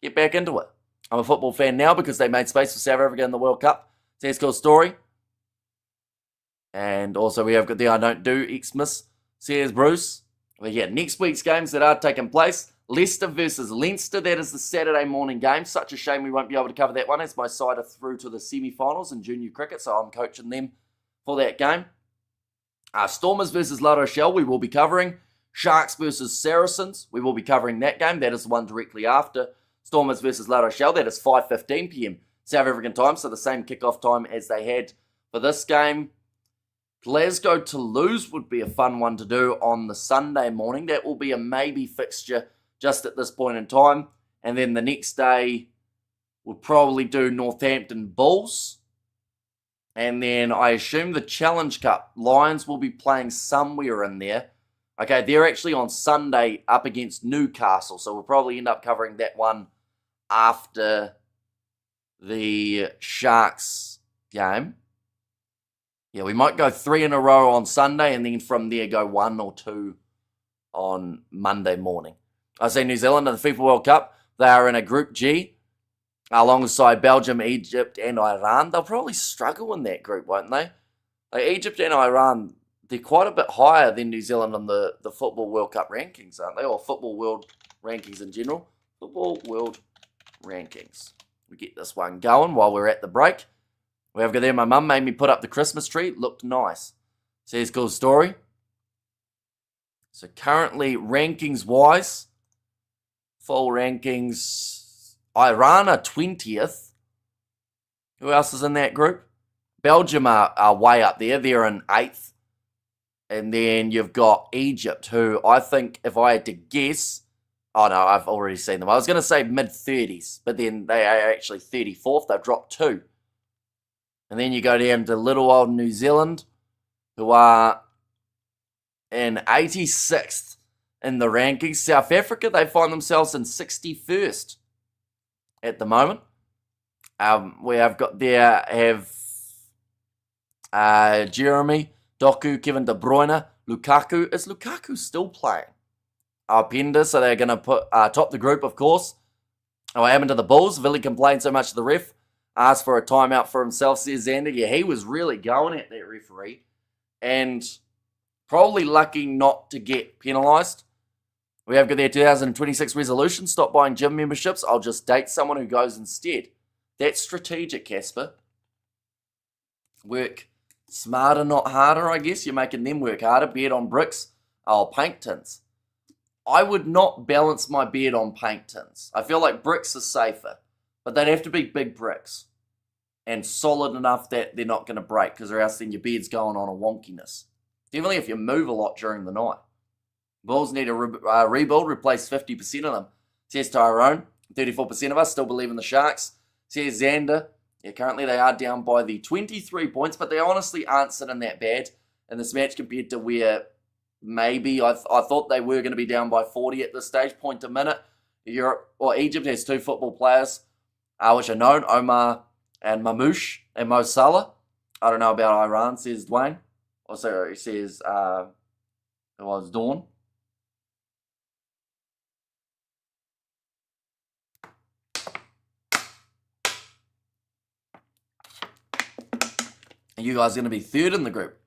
S1: Get back into it. I'm a football fan now because they made space for South Africa in the World Cup. Says cool story. And also we have got the I Don't Do Xmas. Says Bruce. Well, yeah, next week's games that are taking place. Leicester versus Leinster. That is the Saturday morning game. Such a shame we won't be able to cover that one as my side are through to the semi-finals in junior cricket. So I'm coaching them for that game. Stormers versus La Rochelle, we will be covering. Sharks versus Saracens, we will be covering that game. That is the one directly after. Stormers versus La Rochelle, that is 5:15 p.m. South African time, so the same kickoff time as they had for this game. Glasgow Toulouse would be a fun one to do on the Sunday morning. That will be a maybe fixture just at this point in time. And then the next day, we'll probably do Northampton Bulls. And then I assume the Challenge Cup. Lions will be playing somewhere in there. Okay, they're actually on Sunday up against Newcastle. So we'll probably end up covering that one after the Sharks game. Yeah, we might go 3 in a row on Sunday and then from there go 1 or 2 on Monday morning. I see New Zealand in the FIFA World Cup. They are in a Group G. Alongside Belgium, Egypt, and Iran. They'll probably struggle in that group, won't they? Like Egypt and Iran, they're quite a bit higher than New Zealand on the Football World Cup rankings, aren't they? Or Football World rankings in general. Football World rankings. We get this one going while we're at the break. We have got there. My mum made me put up the Christmas tree. It looked nice. Says cool story. So currently, rankings-wise, full rankings... Iran are 20th. Who else is in that group? Belgium are way up there. They're in 8th. And then you've got Egypt, who I think, if I had to guess... Oh, no, I've already seen them. I was going to say mid-30s, but then they are actually 34th. They've dropped 2. And then you go down to little old New Zealand, who are in 86th in the rankings. South Africa, they find themselves in 61st. At the moment, we have got there Jeremy, Doku, Kevin De Bruyne, Lukaku. Is Lukaku still playing? Pender, so they're going to put top the group, of course. What happened to the Bulls? Villy complained so much to the ref, asked for a timeout for himself, says Xander. Yeah, he was really going at that referee, and probably lucky not to get penalised. We have got their 2026 resolution, stop buying gym memberships. I'll just date someone who goes instead. That's strategic, Casper. Work smarter, not harder, I guess. You're making them work harder. Bet on bricks. Oh, paint tins. I would not balance my bet on paint tins. I feel like bricks are safer, but they'd have to be big bricks and solid enough that they're not going to break, because or else then your bed's going on a wonkiness. Definitely if you move a lot during the night. Bulls need a rebuild, replace 50% of them. Says Tyrone. 34% of us still believe in the Sharks. Says Xander. Yeah, currently they are down by the 23 points, but they honestly aren't sitting that bad in this match compared to where maybe I thought they were going to be down by 40 at this stage, point a minute. Egypt has 2 football players, which are known, Omar and Mamouche and Mo Salah. I don't know about Iran, says Dwayne. Also, he says it was Dawn. And you guys are going to be 3rd in the group.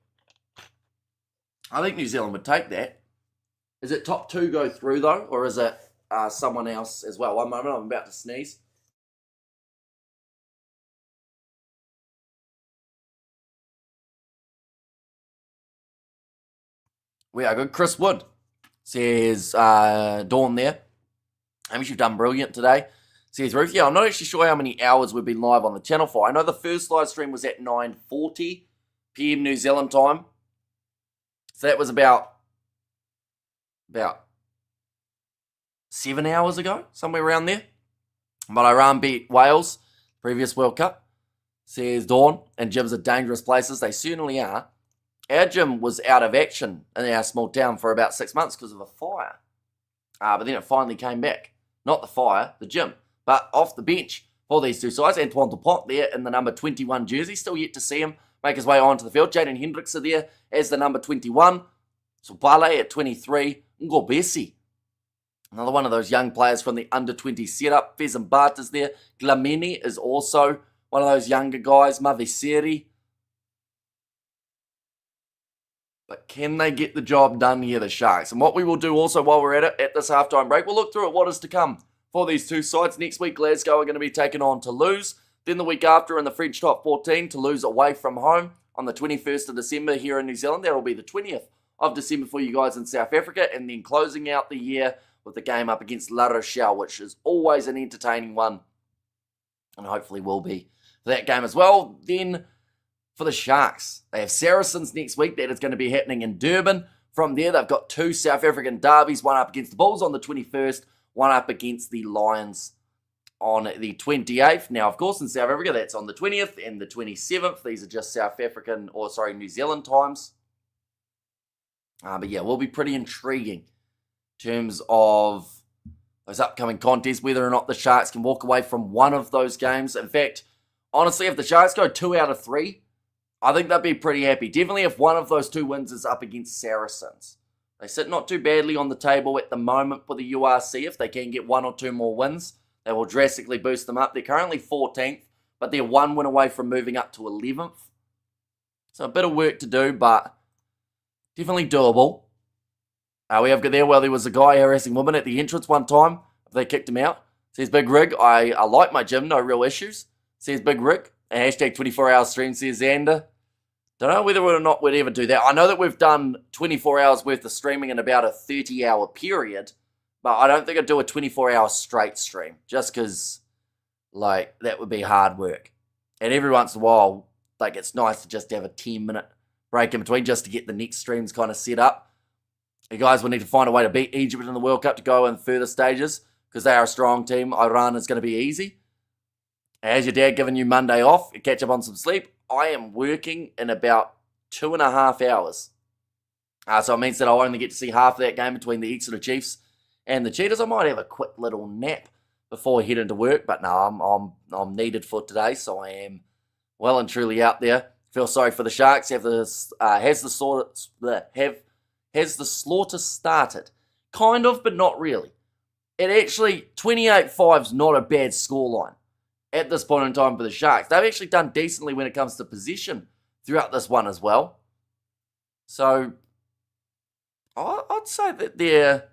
S1: I think New Zealand would take that. Is it top 2 go through, though? Or is it someone else as well? One moment, I'm about to sneeze. We are good. Chris Wood says, Dawn there. Hamish, you've done brilliant today. Says Ruth, yeah, I'm not actually sure how many hours we've been live on the channel for. I know the first live stream was at 9:40 p.m. New Zealand time. So that was about 7 hours ago, somewhere around there. But Iran beat Wales, previous World Cup. Says Dawn, and gyms are dangerous places. They certainly are. Our gym was out of action in our small town for about 6 months because of a fire. But then it finally came back. Not the fire, the gym. But off the bench, for these two sides. Antoine Dupont there in the number 21 jersey. Still yet to see him make his way onto the field. Jaden Hendricks are there as the number 21. Subale at 23. Ngobesi, another one of those young players from the under-20 setup. Fezembat is there. Glamini is also one of those younger guys. Maveseri. But can they get the job done here, the Sharks? And what we will do also while we're at it, at this halftime break, we'll look through at what is to come for these two sides. Next week, Glasgow are going to be taking on Toulouse. Then the week after in the French top 14, Toulouse away from home on the 21st of December here in New Zealand. That will be the 20th of December for you guys in South Africa. And then closing out the year with the game up against La Rochelle, which is always an entertaining one. And hopefully will be for that game as well. Then for the Sharks, they have Saracens next week. That is going to be happening in Durban. From there, they've got two South African derbies, one up against the Bulls on the 21st, one up against the Lions on the 28th. Now, of course, in South Africa, that's on the 20th and the 27th. These are just New Zealand times. But yeah, will be pretty intriguing in terms of those upcoming contests, whether or not the Sharks can walk away from one of those games. In fact, honestly, if the Sharks go 2 out of 3, I think they'd be pretty happy. Definitely if one of those two wins is up against Saracens. They sit not too badly on the table at the moment for the URC. If they can get 1 or 2 more wins, they will drastically boost them up. They're currently 14th, but they're 1 win away from moving up to 11th. So a bit of work to do, but definitely doable. We have got there, well, there was a guy harassing women at the entrance one time. They kicked him out. Says Big Rig, I like my gym, no real issues. Says Big Rig. Hashtag 24-hour stream, says Xander. Don't know whether or not we'd ever do that. I know that we've done 24 hours worth of streaming in about a 30-hour period, but I don't think I'd do a 24-hour straight stream, just because, like, that would be hard work. And every once in a while, like, it's nice to just have a 10-minute break in between just to get the next streams kind of set up. You guys will need to find a way to beat Egypt in the World Cup to go in further stages, because they are a strong team. Iran is going to be easy. Has your dad given you Monday off? You catch up on some sleep? I am working in about 2.5 hours. So it means that I'll only get to see half of that game between the Exeter Chiefs and the Cheetahs. I might have a quick little nap before heading to work, but no, I'm needed for today, so I am well and truly out there. Feel sorry for the Sharks. Has the slaughter started? Kind of, but not really. It actually, 28-5's not a bad scoreline at this point in time for the Sharks. They've actually done decently when it comes to possession throughout this one as well. So, I'd say that they're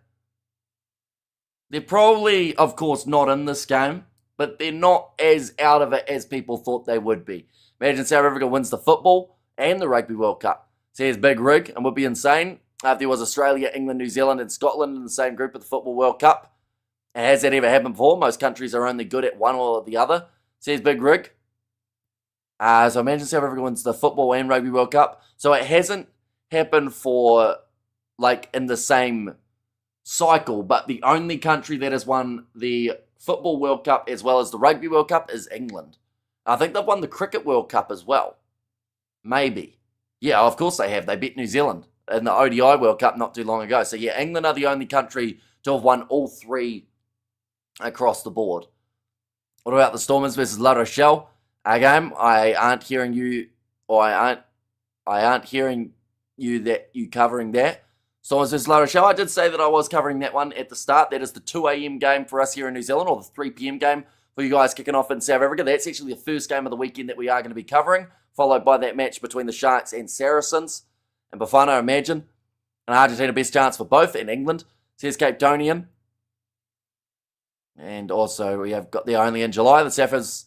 S1: probably, of course, not in this game, but they're not as out of it as people thought they would be. Imagine South Africa wins the football and the Rugby World Cup. Says Big Rig, and would be insane if there was Australia, England, New Zealand, and Scotland in the same group of the Football World Cup. Has that ever happened before? Most countries are only good at one or the other, says Big Rig. So imagine South Africa wins the Football and Rugby World Cup. So it hasn't happened for, like, in the same cycle, but the only country that has won the Football World Cup as well as the Rugby World Cup is England. I think they've won the Cricket World Cup as well. Maybe. Yeah, of course they have. They beat New Zealand in the ODI World Cup not too long ago. So yeah, England are the only country to have won all 3 across the board. What about the Stormers versus La Rochelle game? I aren't hearing you covering that. Stormers versus La Rochelle. I did say that I was covering that one at the start. That is the 2 a.m. game for us here in New Zealand, or the 3 p.m. game for you guys kicking off in South Africa. That's actually the first game of the weekend that we are going to be covering, followed by that match between the Sharks and Saracens. And Bafana, imagine, and Argentina best chance for both in England, says Cape Tonian. And also, we have got there only in July. The Saffers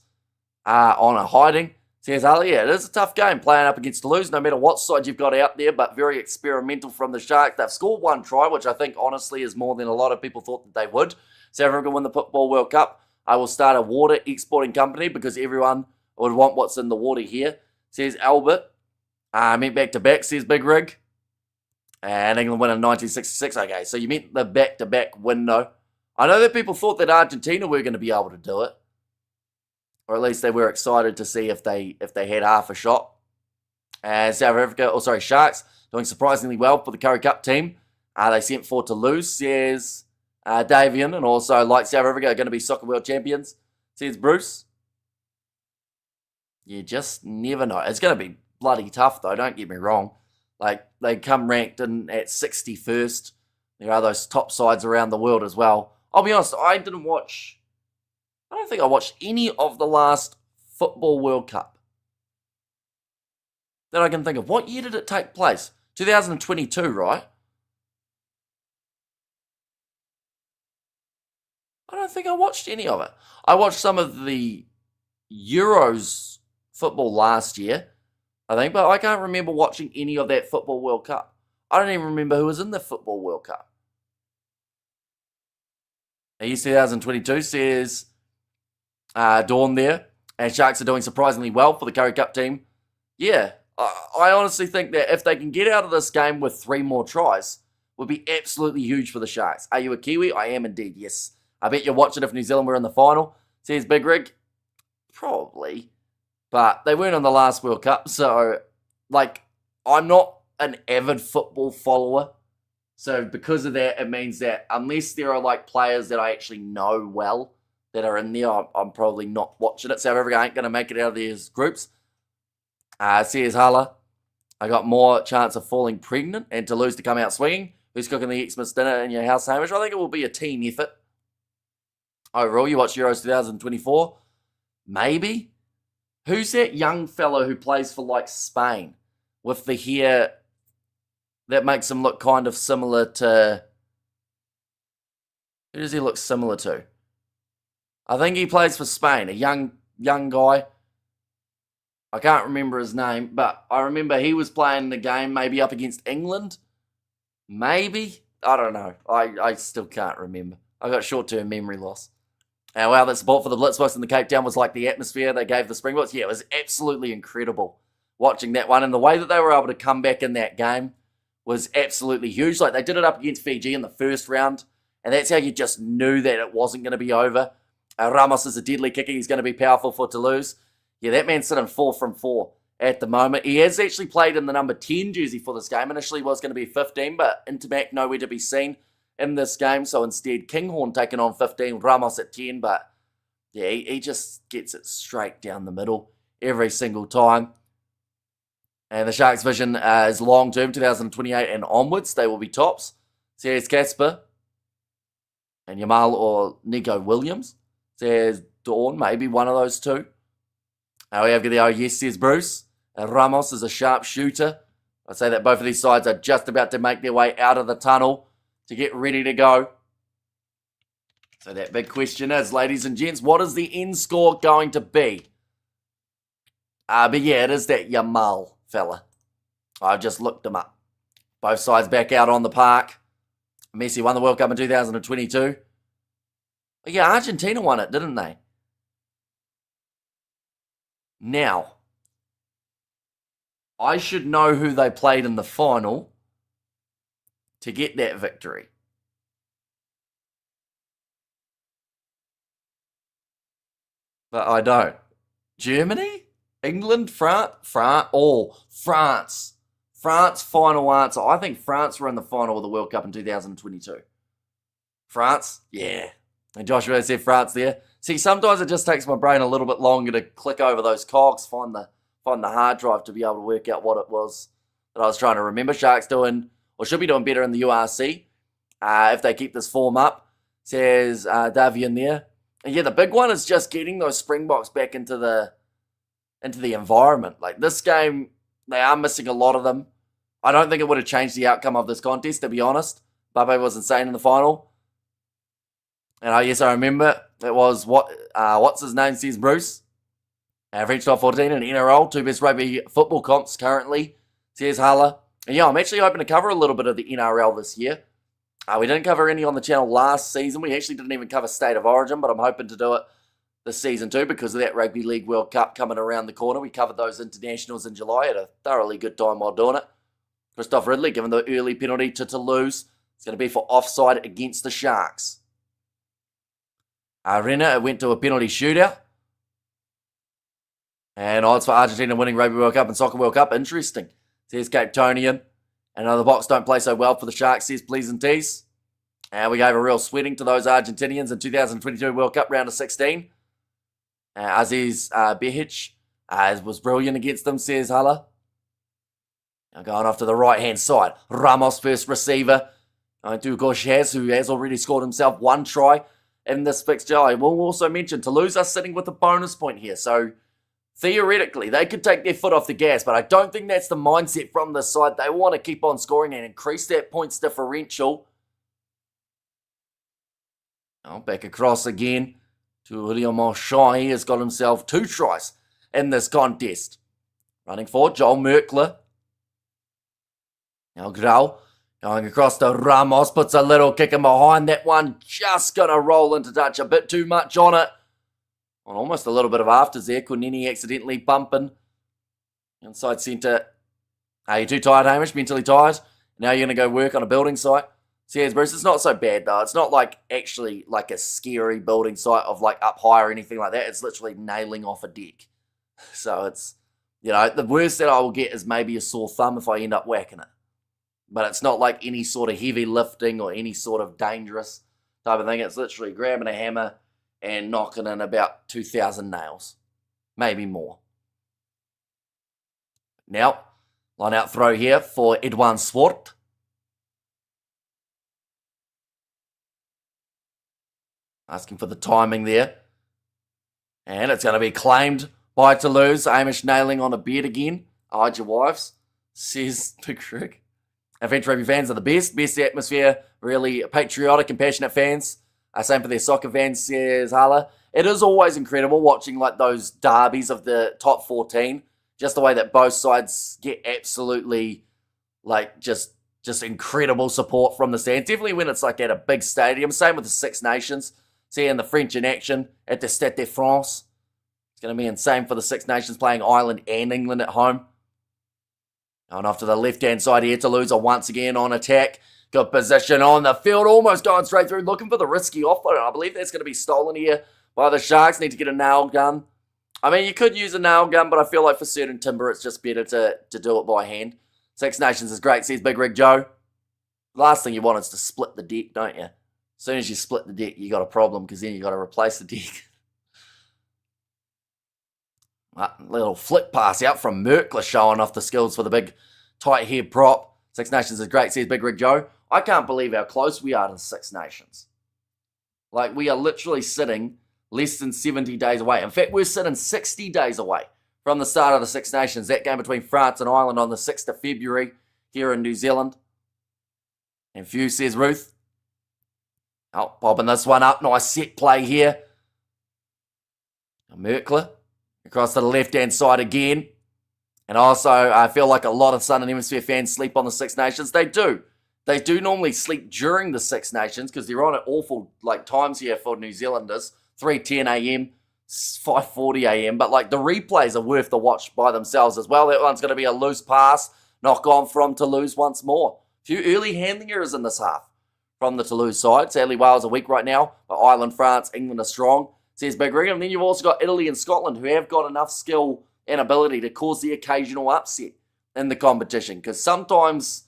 S1: are on a hiding. Says Ali, yeah, it is a tough game playing up against Toulouse, no matter what side you've got out there, but very experimental from the Sharks. They've scored 1 try, which I think, honestly, is more than a lot of people thought that they would. South Africa win the Football World Cup. I will start a water exporting company because everyone would want what's in the water here, says Albert. Meant back-to-back, says Big Rig. And England win in 1966. Okay, so you meant the back-to-back window. I know that people thought that Argentina were going to be able to do it. Or at least they were excited to see if they had half a shot. And Sharks doing surprisingly well for the Currie Cup team. They sent for Toulouse, says Davian. And also, like South Africa, are going to be soccer world champions, says Bruce. You just never know. It's going to be bloody tough, though, don't get me wrong. Like, they come ranked in at 61st. There are those top sides around the world as well. I'll be honest, I don't think I watched any of the last Football World Cup that I can think of. What year did it take place? 2022, right? I don't think I watched any of it. I watched some of the Euros football last year, I think, but I can't remember watching any of that Football World Cup. I don't even remember who was in the Football World Cup. Here's 2022, says Dawn there. And Sharks are doing surprisingly well for the Currie Cup team. Yeah, I honestly think that if they can get out of this game with 3 more tries, would be absolutely huge for the Sharks. Are you a Kiwi? I am indeed, yes. I bet you'll watch it if New Zealand were in the final. Says Big Rig. Probably. But they weren't in the last World Cup, so, like, I'm not an avid football follower. So because of that, it means that unless there are, like, players that I actually know well that are in there, I'm probably not watching it. South Africa ain't going to make it out of these groups. Says Hala. I got more chance of falling pregnant and Toulouse to come out swinging. Who's cooking the Xmas dinner in your house, Hamish? I think it will be a team effort. Overall, you watch Euros 2024? Maybe. Who's that young fellow who plays for, like, Spain with the hair that makes him look kind of similar to... Who does he look similar to? I think he plays for Spain, a young guy. I can't remember his name, but I remember he was playing the game maybe up against England. Maybe? I don't know. I still can't remember. I got short-term memory loss. Wow, that support for the Blitzboks in the Cape Town was like the atmosphere they gave the Springboks. Yeah, it was absolutely incredible watching that one. And the way that they were able to come back in that game was absolutely huge. Like, they did it up against Fiji in the first round, and that's how you just knew that it wasn't going to be over. Ramos is a deadly kicker. He's going to be powerful for Toulouse. Yeah, that man's sitting 4 from 4 at the moment. He has actually played in the number 10 jersey for this game. Initially was going to be 15, but Intermac nowhere to be seen in this game. So instead, Kinghorn taking on 15, Ramos at 10. But yeah, he just gets it straight down the middle every single time. And the Sharks' vision is long-term, 2028 and onwards. They will be tops. Says Casper and Yamal or Nico Williams. Says Dawn, maybe one of those two. We have the yes, says Bruce. Ramos is a sharp shooter. I'd say that both of these sides are just about to make their way out of the tunnel to get ready to go. So that big question is, ladies and gents, what is the end score going to be? But yeah, it is that Yamal fella. I've just looked them up. Both sides back out on the park. Messi won the World Cup in 2022. Yeah, Argentina won it, didn't they? Now, I should know who they played in the final to get that victory. But I don't. Germany? England? France? France. France, final answer. I think France were in the final of the World Cup in 2022. France? Yeah. And Joshua said France there. See, sometimes it just takes my brain a little bit longer to click over those cogs, find the hard drive to be able to work out what it was that I was trying to remember. Sharks doing, or should be doing better in the URC if they keep this form up, says Davian there. And yeah, the big one is just getting those Springboks back into the environment. Like, this game, they are missing a lot of them. I don't think it would have changed the outcome of this contest, to be honest. Babe was insane in the final. And yes, I remember. It was, what's his name, says Bruce. French top 14 and NRL, 2 best rugby football comps currently, says Hala. And yeah, I'm actually hoping to cover a little bit of the NRL this year. We didn't cover any on the channel last season. We actually didn't even cover State of Origin, but I'm hoping to do it this season too because of that Rugby League World Cup coming around the corner. We covered those internationals in July. Had a thoroughly good time while doing it. Christoph Ridley given the early penalty to Toulouse. It's going to be for offside against the Sharks. Renner went to a penalty shootout. And odds for Argentina winning Rugby World Cup and Soccer World Cup. Interesting. Says Cape Tonian. And the box don't play so well for the Sharks, says Please and Tease. And we gave a real sweating to those Argentinians in 2022 World Cup round of 16. Aziz Behic Was brilliant against them, says Haller. Now going off to the right-hand side. Ramos first receiver. Going to Gauchaz, who has already scored himself 1 try in this fixture. I will also mention Toulouse are sitting with a bonus point here. So theoretically, they could take their foot off the gas, but I don't think that's the mindset from this side. They want to keep on scoring and increase that points differential. Now back across again to William Marchand. He has got himself 2 tries in this contest. Running forward, Joel Merkler. Now Grau going across to Ramos, puts a little kick in behind. That one just going to roll into touch, a bit too much on it. On almost a little bit of afters there. Kunini accidentally bumping. Inside centre. Are you too tired, Hamish? Mentally tired? Now you're going to go work on a building site? Says Bruce, it's not so bad though. It's not like actually like a scary building site of like up high or anything like that. It's literally nailing off a deck. So it's, you know, the worst that I will get is maybe a sore thumb if I end up whacking it. But it's not like any sort of heavy lifting or any sort of dangerous type of thing. It's literally grabbing a hammer and knocking in about 2,000 nails. Maybe more. Now, line out throw here for Edouin Swart. Asking for the timing there. And it's going to be claimed by Toulouse. Amish nailing on a beard again. Hide your wives, says Big Rick. Adventure Rugby fans are the best. Best atmosphere. Really patriotic and passionate fans. Same for their soccer fans, says Hala. It is always incredible watching like those derbies of the top 14. Just the way that both sides get absolutely like just incredible support from the stands. Definitely when it's like at a big stadium. Same with the Six Nations. Seeing the French in action at the Stade de France. It's going to be insane for the Six Nations playing Ireland and England at home. Going off to the left-hand side here, Toulouse are once again on attack. Good position on the field, almost going straight through, looking for the risky offload. I believe that's going to be stolen here by the Sharks. Need to get a nail gun. I mean, you could use a nail gun, but I feel like for certain timber, it's just better to do it by hand. Six Nations is great, says Big Rig Joe. Last thing you want is to split the deck, don't you? As soon as you split the deck, you got a problem because then you got to replace the deck. Little flick pass out from Merkler showing off the skills for the big tight head prop. Six Nations is great, says Big Rig Joe. I can't believe how close we are to the Six Nations. Like, we are literally sitting less than 70 days away. In fact, we're sitting 60 days away from the start of the Six Nations. That game between France and Ireland on the 6th of February here in New Zealand. And few, says Ruth. Oh, popping this one up. Nice set play here. Merkler across to the left-hand side again. And also, I feel like a lot of Southern Hemisphere fans sleep on the Six Nations. They do. They do normally sleep during the Six Nations because they're on at awful times here for New Zealanders. 3:10 a.m., 5:40 a.m. But the replays are worth the watch by themselves as well. That one's going to be a loose pass. Knock on from Toulouse once more. A few early handling errors in this half from the Toulouse side. Sadly, Wales are weak right now, but Ireland, France, England are strong, says Big Rig. And then you've also got Italy and Scotland who have got enough skill and ability to cause the occasional upset in the competition. Because sometimes,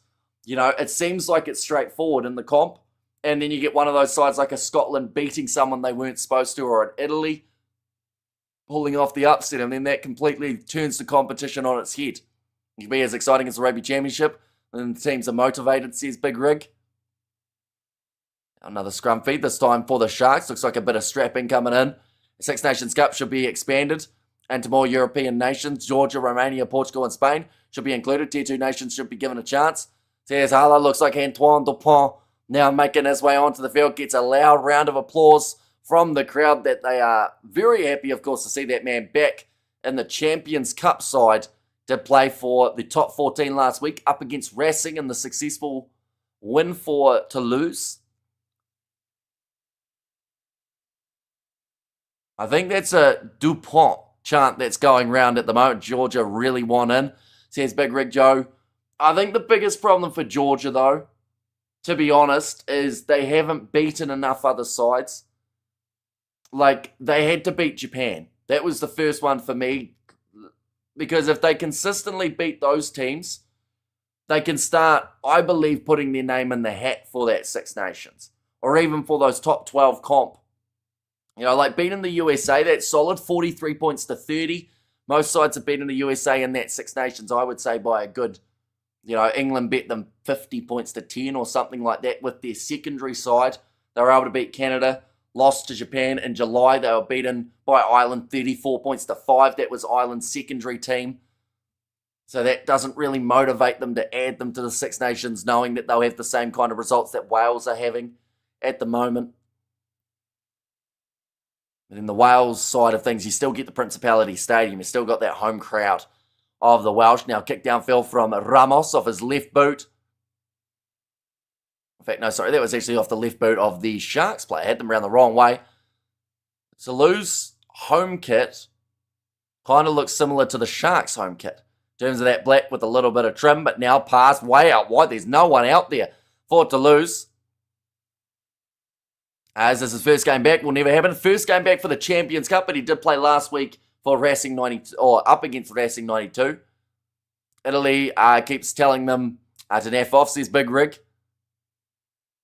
S1: it seems like it's straightforward in the comp, and then you get one of those sides like a Scotland beating someone they weren't supposed to, or an Italy pulling off the upset, and then that completely turns the competition on its head. It can be as exciting as the Rugby Championship, and the teams are motivated, says Big Rig. Another scrum feed, this time for the Sharks. Looks like a bit of strapping coming in. The Six Nations Cup should be expanded into more European nations. Georgia, Romania, Portugal, and Spain should be included. Tier 2 nations should be given a chance. Says Hala, looks like Antoine Dupont now making his way onto the field. Gets a loud round of applause from the crowd that they are very happy, of course, to see that man back in the Champions Cup side to play for the top 14 last week up against Racing in the successful win for Toulouse. I think that's a Dupont chant that's going round at the moment. Georgia really want in, says Big Rig Joe. I think the biggest problem for Georgia, though, to be honest, is they haven't beaten enough other sides. They had to beat Japan. That was the first one for me. Because if they consistently beat those teams, they can start, I believe, putting their name in the hat for that Six Nations. Or even for those top 12 comp. Beating the USA, that's solid. 43 points to 30. Most sides have beaten the USA in that Six Nations, I would say, by a good, England bet them 50 points to 10 or something like that with their secondary side. They were able to beat Canada, lost to Japan in July. They were beaten by Ireland 34 points to 5. That was Ireland's secondary team. So that doesn't really motivate them to add them to the Six Nations, knowing that they'll have the same kind of results that Wales are having at the moment. But in the Wales side of things, you still get the Principality Stadium. You still got that home crowd of the Welsh. Now kick downfield from Ramos off his left boot. In fact, no, sorry, that was actually off the left boot of the Sharks player. Had them around the wrong way. Toulouse home kit kind of looks similar to the Sharks home kit in terms of that black with a little bit of trim, but now passed way out wide. There's no one out there for Toulouse. As this is his first game back, will never happen. First game back for the Champions Cup, but he did play last week for Racing 92, or up against Racing 92. Italy keeps telling them to naff off, says Big Rig.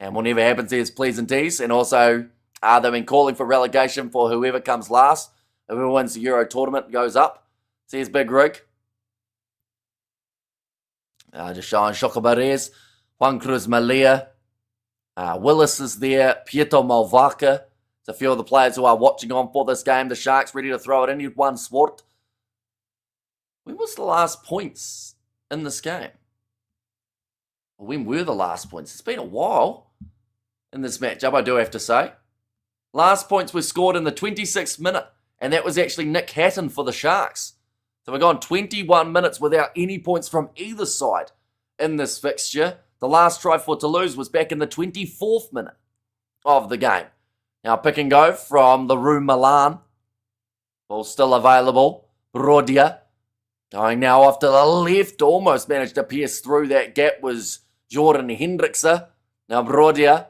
S1: And will never happen, says Please and Tease. And also, they've been calling for relegation for whoever comes last. Whoever wins the Euro tournament goes up, says Big Rig. Just showing Chocobares, Juan Cruz Malia. Willis is there, Pietro Malvaca. There's a few of the players who are watching on for this game. The Sharks ready to throw it in. You'd won Swart. When was the last points in this game? Well, when were the last points? It's been a while in this matchup, I do have to say. Last points were scored in the 26th minute, and that was actually Nick Hatton for the Sharks. So we've gone 21 minutes without any points from either side in this fixture. The last try for Toulouse was back in the 24th minute of the game. Now pick and go from the Rue Milan. Ball still available. Brodia going now off to the left. Almost managed to pierce through that gap was Jordan Hendrickse. Now Brodia,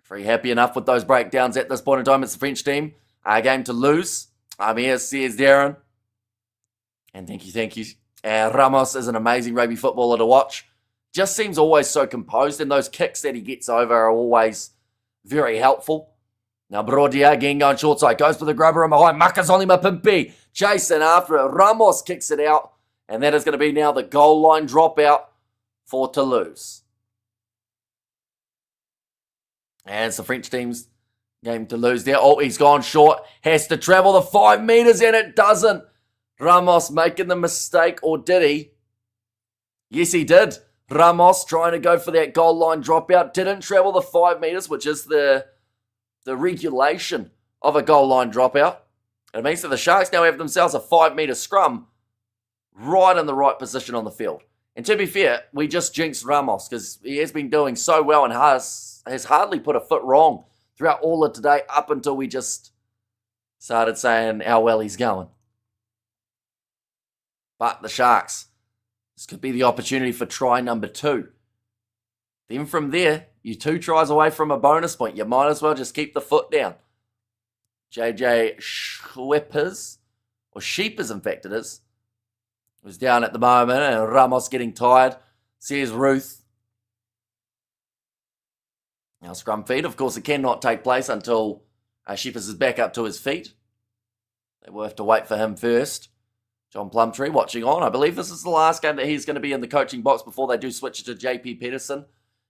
S1: very happy enough with those breakdowns at this point in time. It's the French team. Game to lose. Here says Darren. And thank you. Ramos is an amazing rugby footballer to watch. Just seems always so composed, and those kicks that he gets over are always very helpful. Now Brodia again going short side, goes for the grubber in behind. Makazoli Mapimpi chasing after it. Ramos kicks it out, and that is going to be now the goal line dropout for Toulouse. And it's the French team's game to lose there. Oh, he's gone short. Has to travel the 5 meters, and it doesn't. Ramos making the mistake, or did he? Yes, he did. Ramos trying to go for that goal line dropout. Didn't travel the 5 meters, which is the regulation of a goal line dropout. It means that the Sharks now have themselves a 5 meter scrum right in the right position on the field. And to be fair, we just jinxed Ramos because he has been doing so well and has hardly put a foot wrong throughout all of today up until we just started saying how well he's going. But the Sharks, this could be the opportunity for try number 2. Then from there, you're 2 tries away from a bonus point. You might as well just keep the foot down. JJ Schweppers, or Sheepers in fact it is, was down at the moment, and Ramos getting tired. Says Ruth. Now scrum feed, of course it cannot take place until Sheepers is back up to his feet. They will have to wait for him first. John Plumtree watching on. I believe this is the last game that he's going to be in the coaching box before they do switch it to JP Pedersen.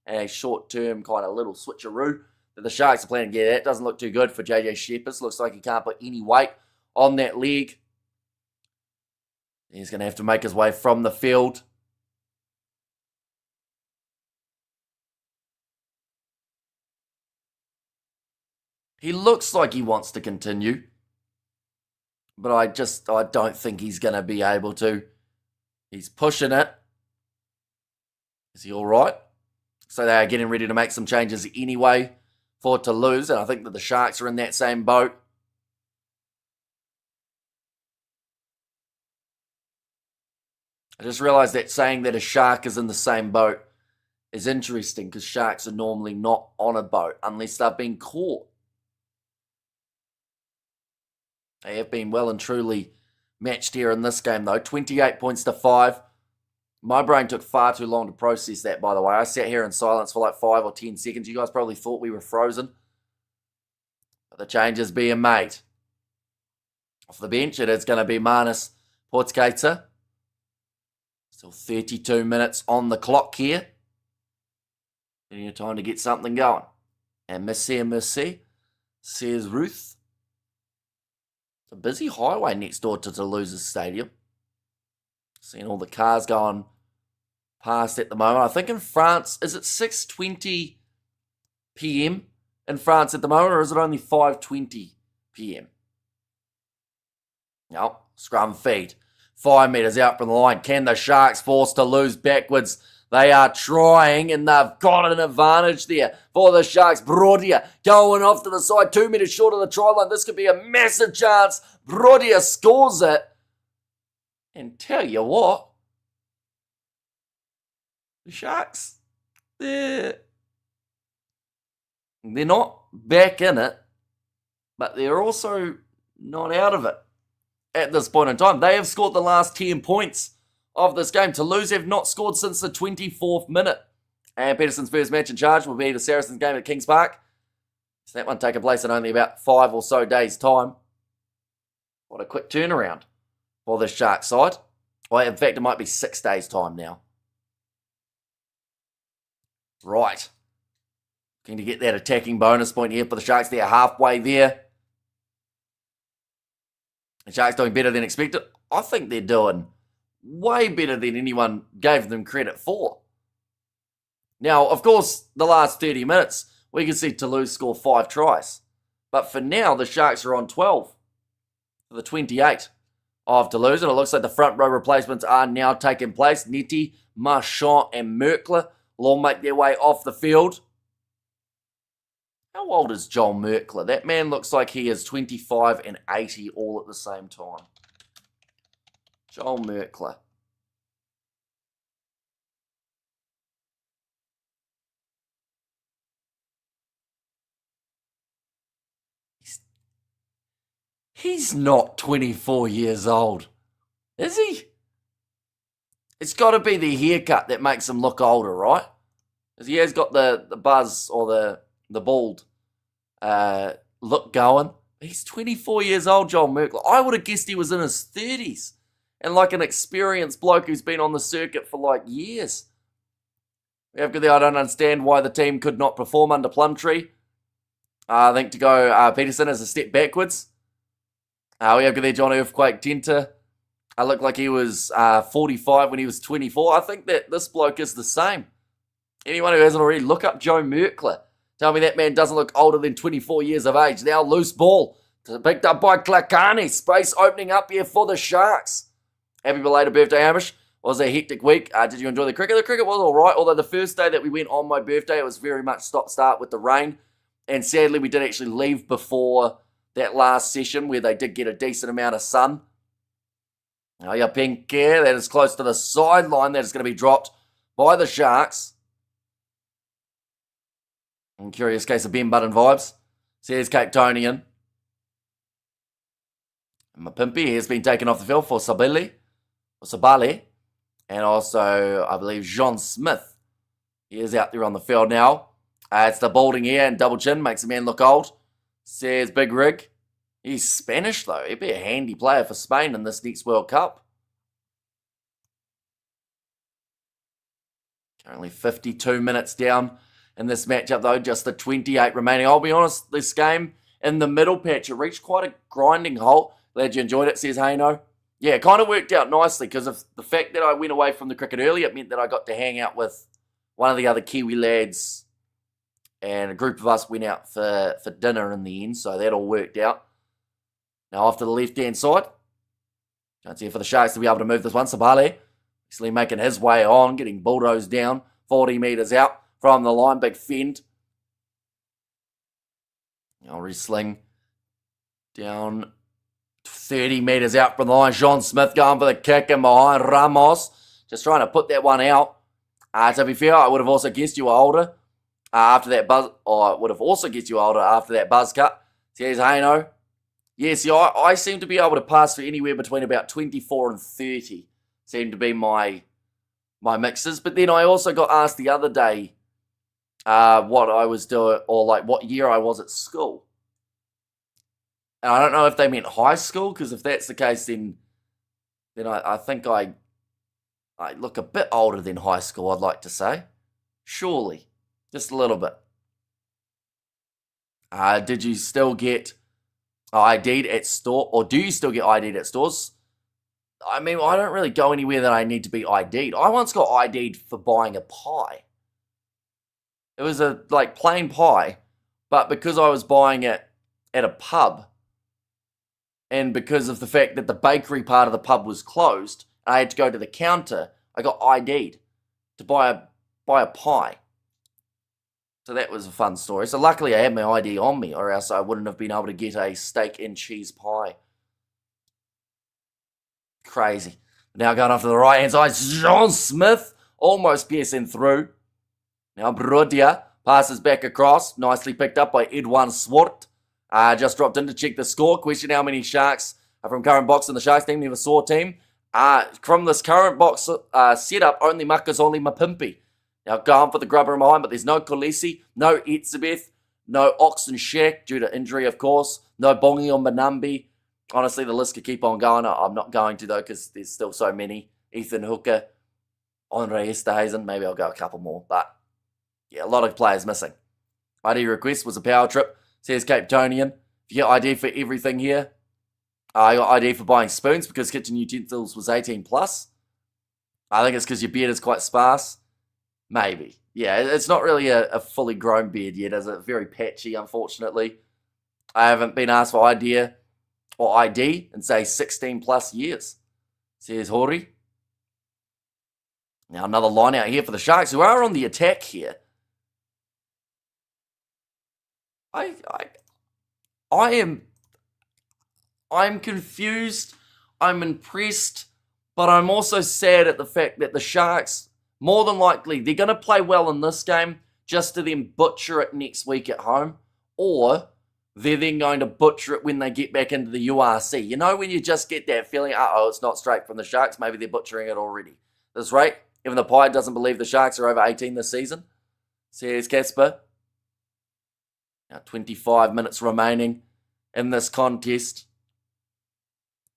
S1: And a short-term kind of little switcheroo that the Sharks are planning to get at. Doesn't look too good for JJ Sheppers. Looks like he can't put any weight on that leg. He's going to have to make his way from the field. He looks like he wants to continue. But I don't think he's going to be able to. He's pushing it. Is he all right? So they are getting ready to make some changes anyway for Toulouse. And I think that the Sharks are in that same boat. I just realised that saying that a shark is in the same boat is interesting because sharks are normally not on a boat unless they've been caught. They have been well and truly matched here in this game, though. 28 points to 5. My brain took far too long to process that, by the way. I sat here in silence for like 5 or 10 seconds. You guys probably thought we were frozen. But the change is being made. Off the bench, it is going to be Manus Portkaita. Still 32 minutes on the clock here. Plenty of time to get something going. And Messi, says Ruth. It's a busy highway next door to Toulouse's stadium. Seeing all the cars going past at the moment. I think in France, is it 6:20 p.m. in France at the moment, or is it only 5:20 p.m.? No, scrum feed. 5 metres out from the line. Can the Sharks force Toulouse backwards? They are trying, and they've got an advantage there for the Sharks. Brodia going off to the side, 2 metres short of the try line. This could be a massive chance. Brodia scores it. And tell you what, the Sharks, they're not back in it, but they're also not out of it at this point in time. They have scored the last 10 points of this game. Toulouse have not scored since the 24th minute. And Peterson's first match in charge will be the Saracens game at Kings Park. So that one taking place in only about 5 or so days' time. What a quick turnaround for the Sharks side. Well, in fact, it might be 6 days' time now. Right. Looking to get that attacking bonus point here for the Sharks. They're halfway there. The Sharks doing better than expected. I think they're doing way better than anyone gave them credit for. Now, of course, the last 30 minutes, we can see Toulouse score 5 tries. But for now, the Sharks are on 12 for the 28 of Toulouse. And it looks like the front row replacements are now taking place. Netty, Marchand and Merkle will all make their way off the field. How old is Joel Merkle? That man looks like he is 25 and 80 all at the same time. Joel Merkle. He's not 24 years old, is he? It's got to be the haircut that makes him look older, right? Because he has got the buzz or the bald look going. He's 24 years old, Joel Merkle. I would have guessed he was in his 30s. And like an experienced bloke who's been on the circuit for like years. I don't understand why the team could not perform under Plumtree. I think to go Peterson as a step backwards. We have got there John Earthquake Tenter. I looked like he was 45 when he was 24. I think that this bloke is the same. Anyone who hasn't already, look up Joe Merkle. Tell me that man doesn't look older than 24 years of age. Now loose ball. Picked up by Clarkani. Space opening up here for the Sharks. Happy belated birthday, Hamish. Was a hectic week. Did you enjoy the cricket? The cricket was all right, although the first day that we went on my birthday, it was very much stop-start with the rain. And sadly, we did actually leave before that last session where they did get a decent amount of sun. Now, your pink here, that is close to the sideline. That is going to be dropped by the Sharks. In curious case of Ben Button vibes. Says Cape Tonian. And Mapimpi has been taken off the field for Sabali. And also, I believe, John Smith. He is out there on the field now. It's the balding here and double chin. Makes a man look old. Says Big Rig. He's Spanish, though. He'd be a handy player for Spain in this next World Cup. Currently 52 minutes down in this matchup, though. Just the 28 remaining. I'll be honest, this game in the middle patch, it reached quite a grinding halt. Glad you enjoyed it, says Hayno. Yeah, it kind of worked out nicely because of the fact that I went away from the cricket early. It meant that I got to hang out with one of the other Kiwi lads, and a group of us went out for dinner in the end, so that all worked out. Now off to the left-hand side. Chance here for the Sharks to be able to move this one. Sabale actually making his way on, getting bulldozed down, 40 metres out from the line. Big fend. Now resling down 30 metres out from the line. Sean Smith going for the kick and behind Ramos. Just trying to put that one out. To be fair, I would have also guessed you were older after that buzz. Or I would have also guessed you were older after that buzz cut. Here's Hayno. Yes, yeah, I seem to be able to pass for anywhere between about 24 and 30. Seem to be my mixes. But then I also got asked the other day what I was doing, or like what year I was at school. And I don't know if they meant high school, because if that's the case, then I think I look a bit older than high school, I'd like to say. Surely. Just a little bit. Did you still get ID'd at store, or do you still get ID'd at stores? I mean, I don't really go anywhere that I need to be ID'd. I once got ID'd for buying a pie. It was a plain pie, but because I was buying it at a pub, and because of the fact that the bakery part of the pub was closed, I had to go to the counter, I got ID'd to buy a pie. So that was a fun story. So luckily I had my ID on me, or else I wouldn't have been able to get a steak and cheese pie. Crazy. Now going off to the right-hand side, John Smith almost piercing through. Now Brodia passes back across, nicely picked up by Edwin Swart. Just dropped in to check the score. Question how many Sharks from current box in the Sharks team. Never saw team. From this current box setup, only Makas, only Mapimpi. Now going for the grubber behind, but there's no Kolesi, no Etzebeth, no Oxen Shack due to injury, of course. No Bongi on Banambi. Honestly, the list could keep on going. I'm not going to, though, because there's still so many. Ethan Hooker, Andre Esterhazen. Maybe I'll go a couple more. But, yeah, a lot of players missing. ID request was a power trip. Says Cape Tonian. If you get ID for everything here, I got ID for buying spoons because kitchen utensils was 18 plus. I think it's because your beard is quite sparse. Maybe. Yeah, it's not really a fully grown beard yet, is it? Very patchy, unfortunately. I haven't been asked for ID in, say, 16 plus years. Says Hori. Now another line out here for the Sharks, who are on the attack here. I'm confused, I'm impressed, but I'm also sad at the fact that the Sharks, more than likely, they're going to play well in this game just to then butcher it next week at home, or they're then going to butcher it when they get back into the URC. You know, when you just get that feeling, it's not straight from the Sharks, maybe they're butchering it already. That's right, even the Pie doesn't believe the Sharks are over 18 this season. Says Casper. Now 25 minutes remaining in this contest.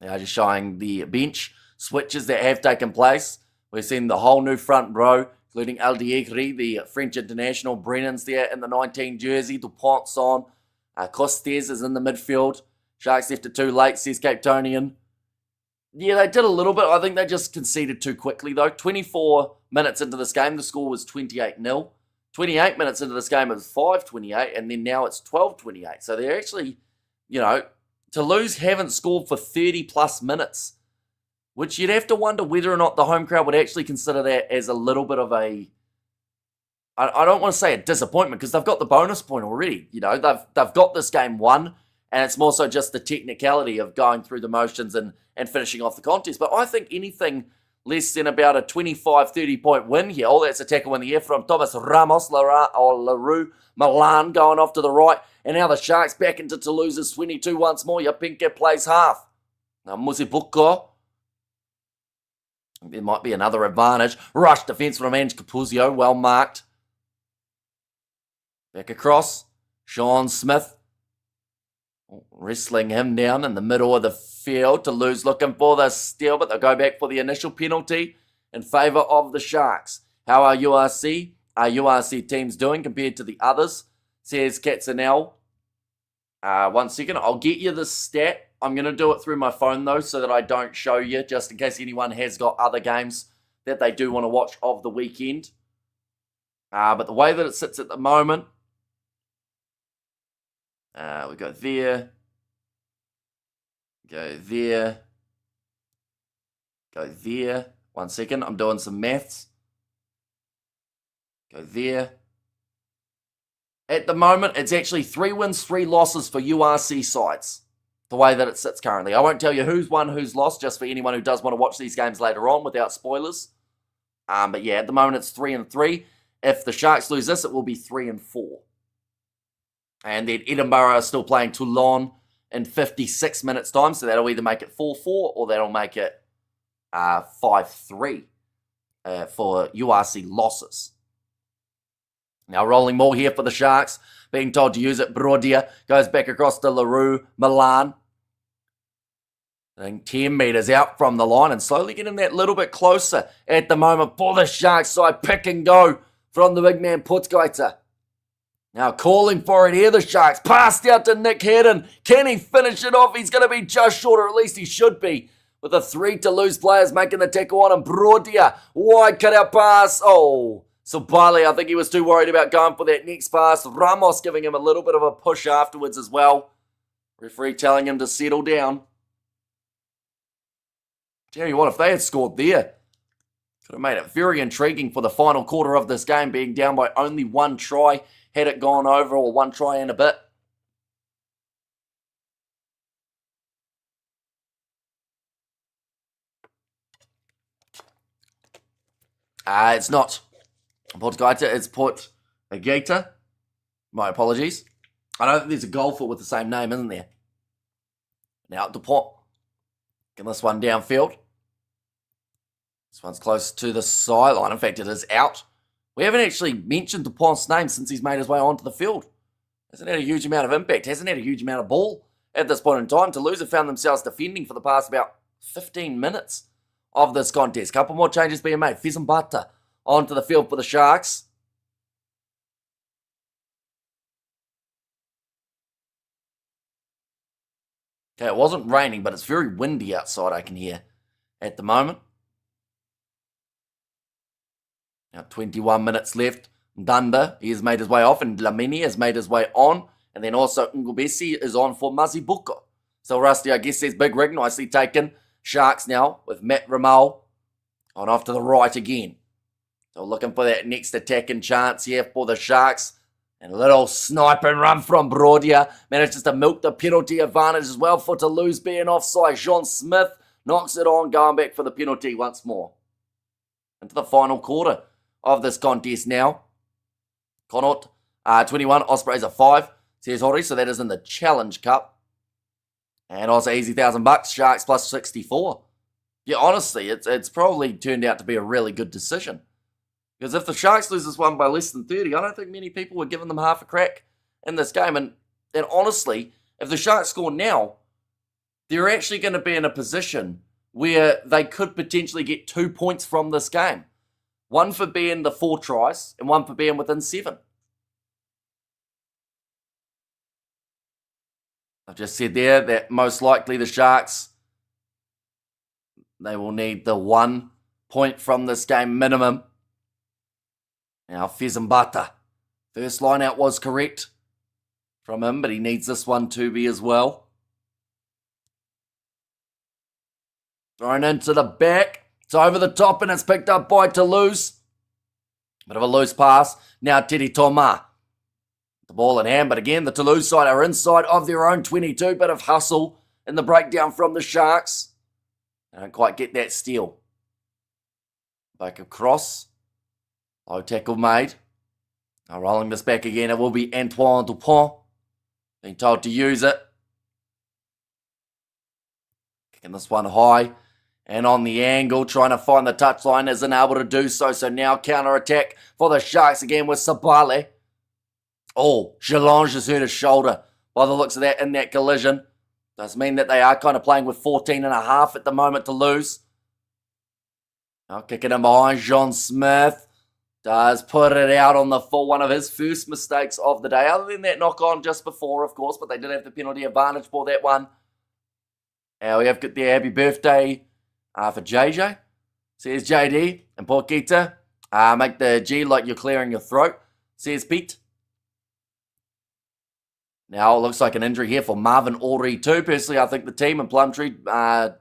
S1: Now just showing the bench switches that have taken place. We've seen the whole new front row, including Aldiegri, the French international. Brennan's there in the 19 jersey. Dupont's on. Costes is in the midfield. Sharks left it too late, says Cape Tonian. Yeah, they did a little bit. I think they just conceded too quickly, though. 24 minutes into this game, the score was 28-0. 28 minutes into this game, it was 5-28, and then now it's 12-28. So they're actually, Toulouse haven't scored for 30-plus minutes, which you'd have to wonder whether or not the home crowd would actually consider that as a little bit of a, I don't want to say a disappointment, because they've got the bonus point already. They've got this game won, and it's more so just the technicality of going through the motions and finishing off the contest. But I think anything less than about a 25-30 point win here. Oh, that's a tackle in the air from Thomas Ramos, LaRue, Milan going off to the right. And now the Sharks back into Toulouse's 22 once more. Yapinka plays half. Now Musibuko. There might be another advantage. Rush defense from Ange Capuzio, well marked. Back across. Sean Smith. Wrestling him down in the middle of the field. Toulouse looking for the steal, but they'll go back for the initial penalty in favour of the Sharks. How are URC teams doing compared to the others? Says Katzenel. 1 second, I'll get you the stat. I'm going to do it through my phone though, so that I don't show you, just in case anyone has got other games that they do want to watch of the weekend. But the way that it sits at the moment, we go there, go there, go there. 1 second, I'm doing some maths. Go there. At the moment, it's actually 3 wins, 3 losses for URC sides, the way that it sits currently. I won't tell you who's won, who's lost, just for anyone who does want to watch these games later on without spoilers. But yeah, at the moment, it's 3-3. If the Sharks lose this, it will be 3-4. And then Edinburgh are still playing Toulon in 56 minutes' time, so that'll either make it 4-4 or that'll make it 5-3 for URC losses. Now rolling ball here for the Sharks. Being told to use it. Brodia goes back across to LaRue. Milan. I think 10 metres out from the line and slowly getting that little bit closer at the moment for the Sharks side. Pick and go from the big man Putzgeiter. Now calling for it here, the Sharks. Passed out to Nick Hedden. Can he finish it off? He's going to be just short, or at least he should be. With the 3 Toulouse players making the tackle on him. Brodia, wide cutout pass. Oh, so Bale, I think he was too worried about going for that next pass. Ramos giving him a little bit of a push afterwards as well. Referee telling him to settle down. Tell you what, if they had scored there, could have made it very intriguing for the final quarter of this game, being down by only 1 try. Had it gone over, or 1 try and a bit. It's not Putzgeiter, it's Putzgeiter. My apologies. I don't think there's a golfer with the same name, isn't there? Now Dupont. Getting this one downfield. This one's close to the sideline. In fact, it is out. We haven't actually mentioned Dupont's name since he's made his way onto the field. Hasn't had a huge amount of impact. Hasn't had a huge amount of ball at this point in time. Toulouse have found themselves defending for the past about 15 minutes of this contest. Couple more changes being made. Fezambata onto the field for the Sharks. Okay, it wasn't raining, but it's very windy outside, I can hear at the moment. Now 21 minutes left. Dunda, he has made his way off, and Lamini has made his way on. And then also Ngubesi is on for Mazibuko. So Rusty, I guess, says big rig, nicely taken. Sharks now with Matt Ramal on off to the right again. So looking for that next attacking chance here for the Sharks. And a little snipe and run from Brodia. Manages to milk the penalty advantage as well for Toulouse being offside. Jean Smith knocks it on, going back for the penalty once more. Into the final quarter of this contest now. Connaught, 21, Ospreys are 5, says Hori, so that is in the Challenge Cup. And also easy $1,000, Sharks plus 64. Yeah, honestly, it's probably turned out to be a really good decision. Because if the Sharks lose this one by less than 30, I don't think many people were giving them half a crack in this game. And honestly, if the Sharks score now, they're actually going to be in a position where they could potentially get 2 points from this game. 1 for being the 4 tries, and 1 for being within 7. I've just said there that most likely the Sharks, they will need the 1 point from this game minimum. Now Fezambata, first line out was correct from him, but he needs this one to be as well. Thrown into the back. It's over the top and it's picked up by Toulouse. Bit of a loose pass. Now Teddy Thomas. The ball in hand, but again, the Toulouse side are inside of their own 22. Bit of hustle in the breakdown from the Sharks. They don't quite get that steal. Back across. Low tackle made. Now rolling this back again, it will be Antoine Dupont. Being told to use it. Kicking this one high. And on the angle, trying to find the touchline, isn't able to do so. So now counter-attack for the Sharks again with Sabale. Oh, Jalange has hurt his shoulder by the looks of that in that collision. Does mean that they are kind of playing with 14.5 at the moment to lose. Now kicking him behind, Jean Smith does put it out on the full, one of his first mistakes of the day. Other than that knock on just before, of course, but they did have the penalty advantage for that one. Now we have got the happy birthday for JJ. Says JD and Porkita. Make the G like you're clearing your throat. Says Pete. Now it looks like an injury here for Marvin Audrey too. Personally, I think the team and Plumtree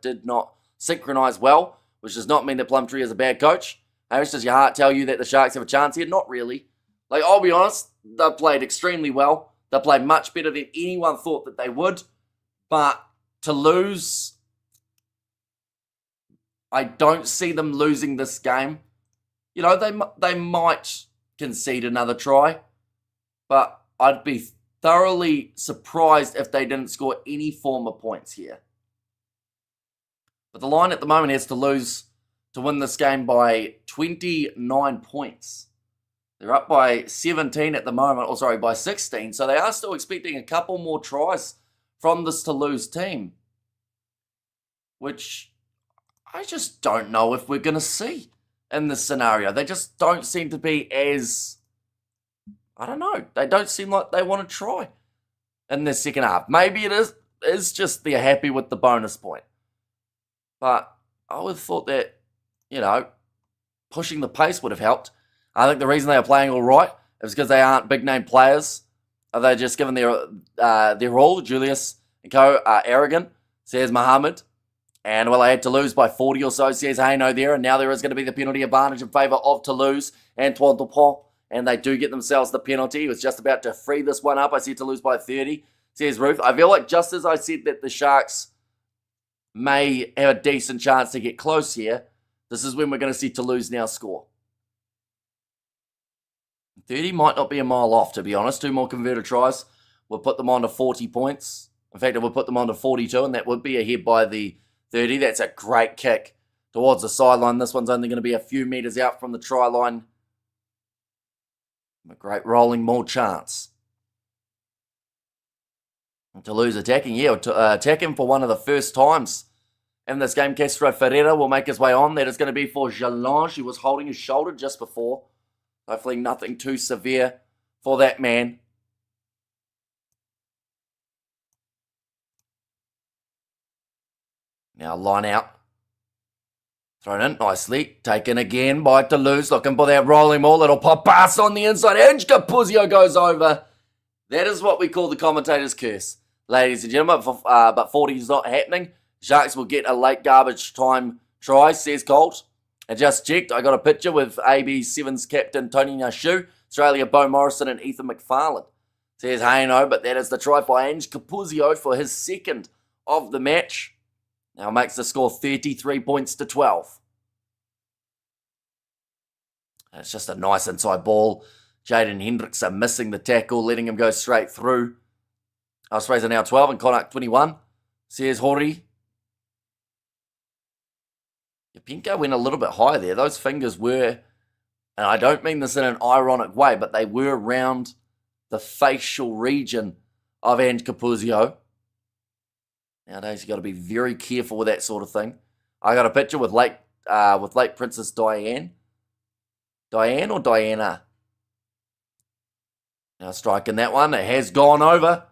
S1: did not synchronise well, which does not mean that Plumtree is a bad coach. How much does your heart tell you that the Sharks have a chance here? Not really. Like, I'll be honest, they played extremely well. They played much better than anyone thought that they would. But to lose, I don't see them losing this game. You know, they might concede another try, but I'd be thoroughly surprised if they didn't score any form of points here. But the line at the moment has to lose to win this game by 29 points. They're up by 17 at the moment, or sorry, by 16. So they are still expecting a couple more tries from this Toulouse team, which I just don't know if we're going to see in this scenario. They just don't seem to be as, I don't know, they don't seem like they want to try in this second half. Maybe it is just they're happy with the bonus point. But I would have thought that, pushing the pace would have helped. I think the reason they are playing all right is because they aren't big-name players. They're just given their all. Julius and co are arrogant, says Mohammed. And, well, I had Toulouse by 40 or so, says Haino there. And now there is going to be the penalty advantage in favour of Toulouse. Antoine Dupont. And they do get themselves the penalty. He was just about to free this one up. I see Toulouse by 30, says Ruth. I feel like just as I said that the Sharks may have a decent chance to get close here, this is when we're going to see Toulouse now score. 30 might not be a mile off, to be honest. 2 more converted tries will put them on to 40 points. In fact, it would put them on to 42, and that would be ahead by the 30. That's a great kick towards the sideline. This one's only going to be a few metres out from the try line. A great rolling maul chance. And Toulouse attacking. Yeah, attacking for one of the first times in this game. Castro Ferreira will make his way on. That is going to be for Jalange, who was holding his shoulder just before. Hopefully nothing too severe for that man. Now line out. Thrown in nicely. Taken again by Toulouse. Looking for that rolling maul. Little pop pass on the inside. Ange Capuzio goes over. That is what we call the commentator's curse, ladies and gentlemen. But 40 is not happening. Sharks will get a late garbage time try, says Colt. I just checked. I got a picture with AB7's captain Tony Nashu, Australia Bo Morrison and Ethan McFarlane. Says Haino, but that is the try for Ange Capuzio for his second of the match. Now makes the score 33 points to 12. It's just a nice inside ball. Jaden Hendrickson missing the tackle, letting him go straight through. Ospreys are now 12 and Connacht 21. Says Hori. Pinko went a little bit high there. Those fingers were, and I don't mean this in an ironic way, but they were around the facial region of Ange Capuzio. Nowadays, you've got to be very careful with that sort of thing. I got a picture with late Princess Diane. Diane or Diana? Now striking that one. It has gone over.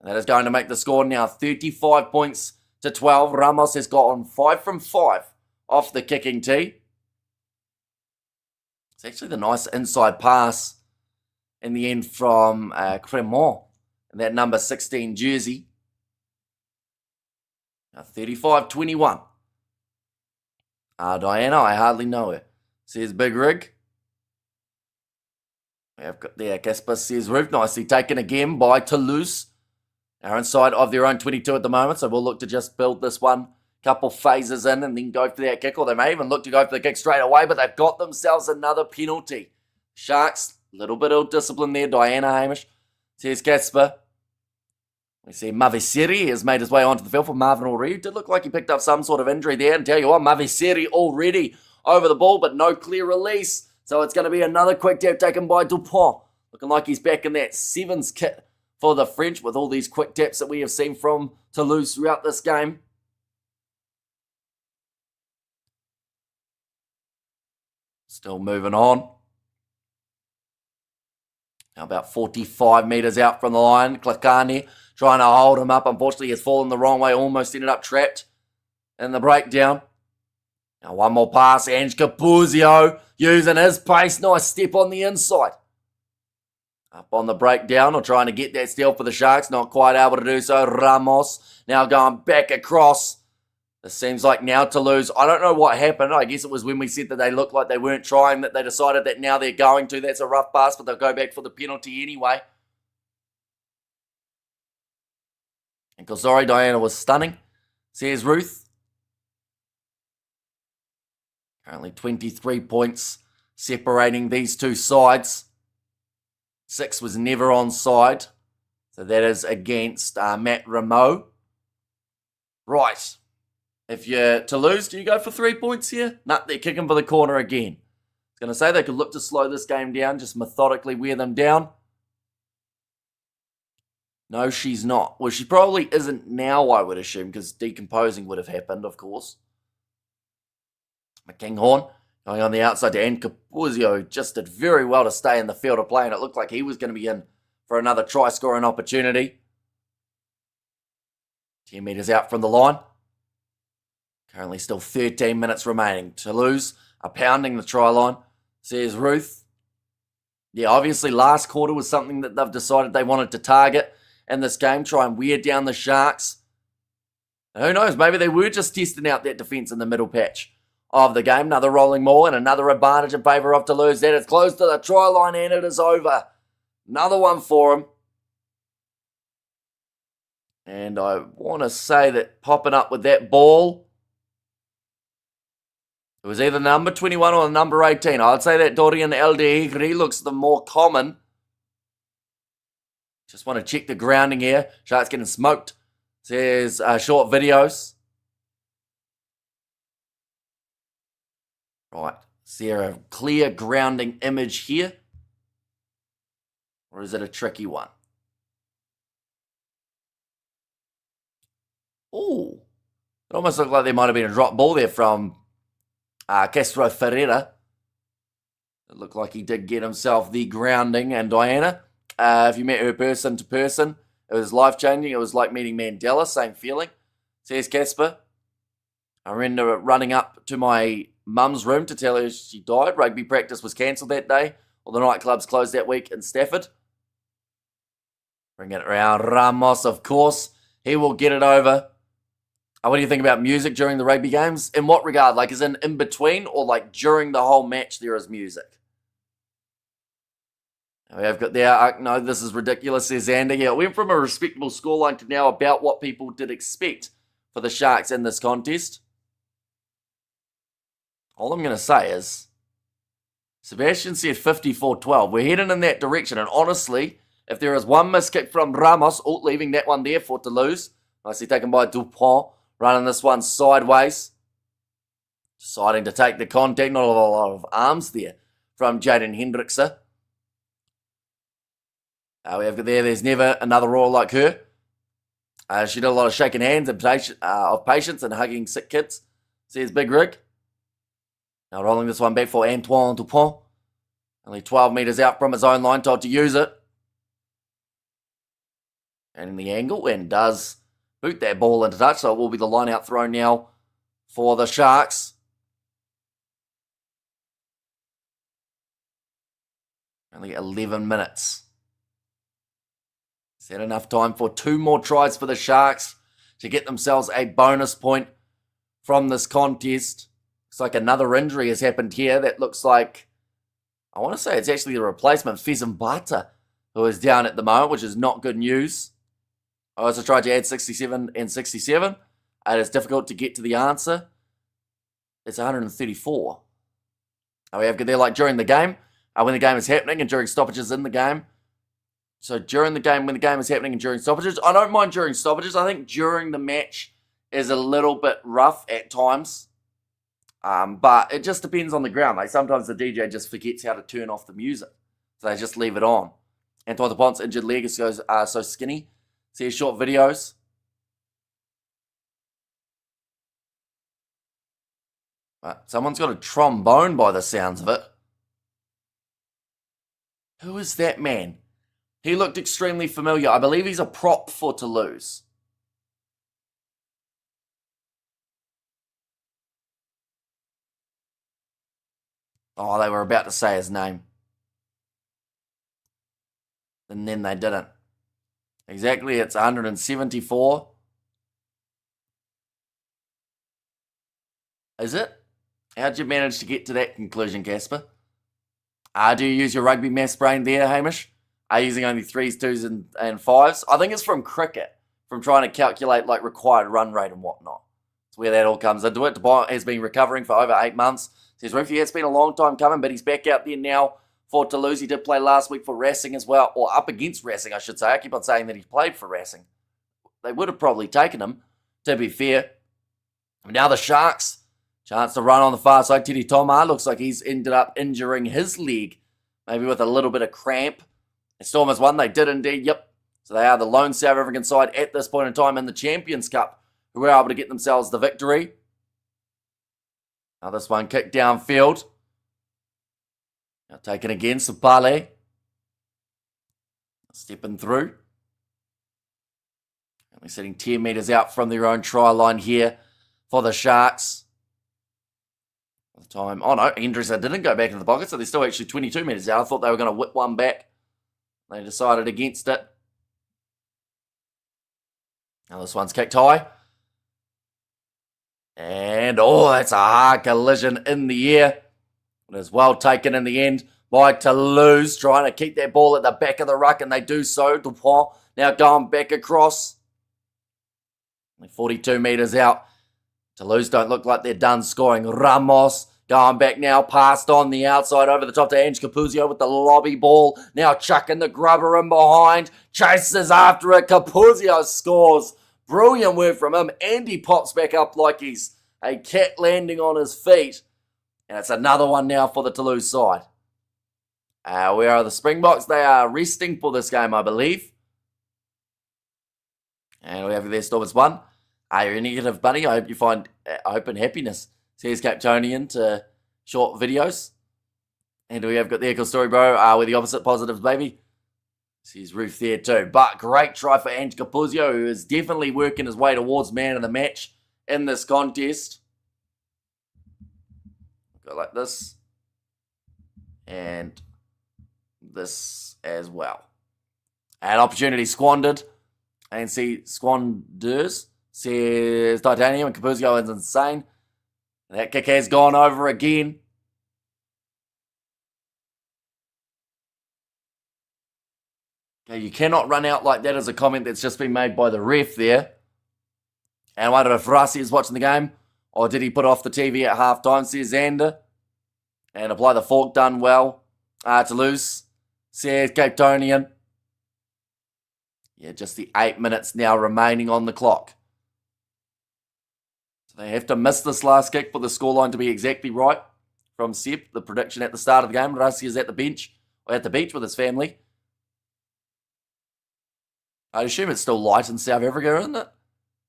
S1: And that is going to make the score now 35 points to 12. Ramos has gotten 5 from 5 off the kicking tee. It's actually the nice inside pass in the end from Cremont and that number 16 jersey. Now 35-21. Diana, I hardly know her, says Big Rig. We have got there, Casper says Roof, nicely taken again by Toulouse. Are inside of their own 22 at the moment, so we'll look to just build this one. Couple phases in and then go for that kick, or they may even look to go for the kick straight away, but they've got themselves another penalty. Sharks, a little bit of discipline there. Diana Hamish, says Casper. We see Maviseri has made his way onto the field for Marvin O'Reilly. Did look like he picked up some sort of injury there, and tell you what, Maviseri already over the ball, but no clear release. So it's going to be another quick tap taken by Dupont. Looking like he's back in that sevens kit for the French with all these quick taps that we have seen from Toulouse throughout this game. Still moving on. Now about 45 metres out from the line. Klakani trying to hold him up. Unfortunately, he's fallen the wrong way. Almost ended up trapped in the breakdown. Now one more pass. Ange Capuzio using his pace. Nice step on the inside. Up on the breakdown or trying to get that steal for the Sharks. Not quite able to do so. Ramos now going back across. This seems like now Toulouse, I don't know what happened. I guess it was when we said that they looked like they weren't trying, that they decided that now they're going to. That's a rough pass, but they'll go back for the penalty anyway. And Kosori Diana was stunning, says Ruth. Currently 23 points separating these two sides. 6 was never onside. So that is against Matt Rameau. Right. If you're Toulouse, do you go for 3 points here? Nah, they're kicking for the corner again. Going to say they could look to slow this game down, just methodically wear them down. No, she's not. Well, she probably isn't now, I would assume, because decomposing would have happened, of course. McKinghorn going on the outside to end. Capuzio just did very well to stay in the field of play, and it looked like he was going to be in for another try-scoring opportunity. 10 metres out from the line. Currently still 13 minutes remaining. Toulouse are pounding the try line, says Ruth. Yeah, obviously last quarter was something that they've decided they wanted to target in this game, try and wear down the Sharks. And who knows, maybe they were just testing out that defence in the middle patch of the game. Another rolling maul and another advantage in favour of Toulouse. That is close to the try line and it is over. Another one for them. And I want to say that popping up with that ball, it was either number 21 or number 18. I'd say that Dorian Aldeigri looks the more common. Just want to check the grounding here. Sharks getting smoked. Says short videos. Right. Is there a clear grounding image here? Or is it a tricky one? Ooh. It almost looked like there might have been a drop ball there from Castro Ferreira. It looked like he did get himself the grounding. And Diana, if you met her person to person, it was life-changing. It was like meeting Mandela, same feeling. Says Casper. I remember running up to my mum's room to tell her she died. Rugby practice was cancelled that day. All the nightclubs closed that week in Stafford. Bring it around. Ramos, of course. He will get it over. What do you think about music during the rugby games? In what regard? Like, is in between or like during the whole match there is music? We have got there. No, this is ridiculous, says Xander. Yeah, it went from a respectable scoreline to now about what people did expect for the Sharks in this contest. All I'm going to say is, Sebastian said 54-12. We're heading in that direction. And honestly, if there is one miss kick from Ramos, leaving that one there for Toulouse. Nicely taken by Dupont. Running this one sideways. Deciding to take the contact. Not a lot of arms there from Jaden Hendrickson. We have there's never another roar like her. She did a lot of shaking hands and of patience and hugging sick kids, says Big Rig. Now rolling this one back for Antoine Dupont. Only 12 metres out from his own line, told to use it. And in the angle, and does boot that ball into touch, so it will be the line out throw now for the Sharks. Only 11 minutes. Is that enough time for 2 more tries for the Sharks to get themselves a bonus point from this contest? Looks like another injury has happened here. That looks like, I want to say it's actually the replacement, Fezambata, who is down at the moment, which is not good news. I also tried to add 67 and 67. It is difficult to get to the answer. It's 134. We have there like during the game, when the game is happening and during stoppages in the game. So during the game, when the game is happening and during stoppages, I don't mind during stoppages. I think during the match is a little bit rough at times. But it just depends on the ground. Like sometimes the DJ just forgets how to turn off the music. So they just leave it on. Antoine Dupont's injured leg goes so skinny. See short videos. Someone's got a trombone by the sounds of it. Who is that man? He looked extremely familiar. I believe he's a prop for Toulouse. Oh, they were about to say his name. And then they didn't. Exactly, it's 174. Is it? How'd you manage to get to that conclusion, Casper? Do you use your rugby maths brain there, Hamish? Are you using only 3s, 2s, and 5s? I think it's from cricket, from trying to calculate like required run rate and whatnot. That's where that all comes into it. Dupont has been recovering for over 8 months. Says Ruthie, it's been a long time coming, but he's back out there now for Toulouse. He did play last week for Racing as well, or up against Racing, I should say. I keep on saying that he's played for Racing. They would have probably taken him, to be fair. Now the Sharks Chance to run on the far side. Teddy Toma looks like he's ended up injuring his leg, maybe with a little bit of cramp. And Stormers won. They did indeed, yep. So they are the lone South African side at this point in time in the Champions Cup, who were able to get themselves the victory. Now this one kicked downfield. Now taken again, Supale. Stepping through. Only sitting 10 metres out from their own try line here for the Sharks. Time. Oh no, Hendricks didn't go back into the pocket, so they're still actually 22 metres out. I thought they were going to whip one back. They decided against it. Now this one's kicked high. And, oh, that's a hard collision in the air. It is well taken in the end by Toulouse, trying to keep that ball at the back of the ruck, and they do so. Dupont now going back across. Only 42 metres out. Toulouse don't look like they're done scoring. Ramos going back now, passed on the outside over the top to Ange Capuzio with the lobby ball. Now chucking the grubber in behind. Chases after it. Capuzio scores. Brilliant work from him. And he pops back up like he's a cat landing on his feet. And it's another one now for the Toulouse side. Where are the Springboks? They are resting for this game, I believe. And we have their Stormers one. You're a negative bunny. I hope you find hope and happiness. Says Captonian to short videos. And we have got the Echo Story, bro. We're the opposite positives, baby. Sees Ruth there too. But great try for Ange Capuzio, who is definitely working his way towards man of the match in this contest. Go like this. And this as well. And opportunity squandered. And see squanders. Says Titanium, and Capuzio is insane. That kick has gone over again. Okay, you cannot run out like that as a comment that's just been made by the ref there. And I wonder if Rossi is watching the game, or did he put off the TV at halftime, says Xander. And apply the fork, done well. Toulouse, says Capetonian. Yeah, just the 8 minutes now remaining on the clock. They have to miss this last kick for the scoreline to be exactly right from Seb. The prediction at the start of the game. Rassi is at the bench, or at the beach with his family. I assume it's still light in South Africa, isn't it?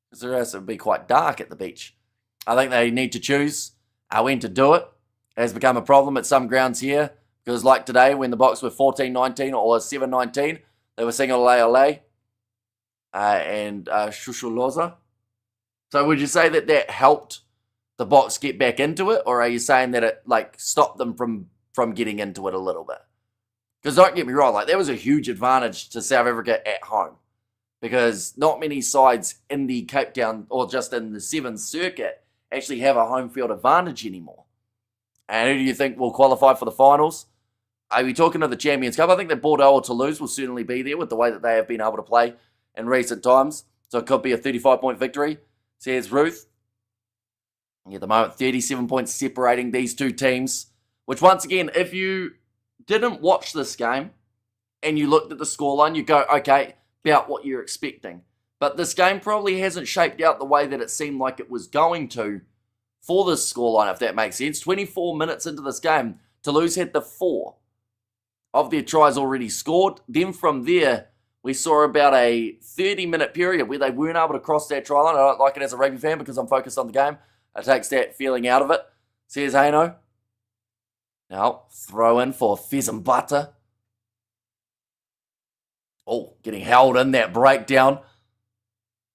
S1: Because it has to be quite dark at the beach. I think they need to choose when to do it. It has become a problem at some grounds here. Because like today, when the Boks were 14-19 or 7-19, they were singing Ole Ole and Shushuloza. So would you say that that helped the Boks get back into it, or are you saying that it stopped them from getting into it a little bit? Because don't get me wrong, that was a huge advantage to South Africa at home, because not many sides in the Cape Town or just in the Sevens circuit actually have a home field advantage anymore. And who do you think will qualify for the finals? Are we talking of the Champions Cup? I think that Bordeaux or Toulouse will certainly be there with the way that they have been able to play in recent times. So it could be a 35-point victory. Says Ruth. At the moment, 37 points separating these two teams. Which, once again, if you didn't watch this game and you looked at the scoreline, you go, okay, about what you're expecting. But this game probably hasn't shaped out the way that it seemed like it was going to for this scoreline, if that makes sense. 24 minutes into this game, Toulouse had the 4 of their tries already scored. Then from there, we saw about a 30-minute period where they weren't able to cross that try line. I don't like it as a rugby fan because I'm focused on the game. It takes that feeling out of it. Says Haino. Now, throw in for Pheasant Butter. Oh, getting held in that breakdown.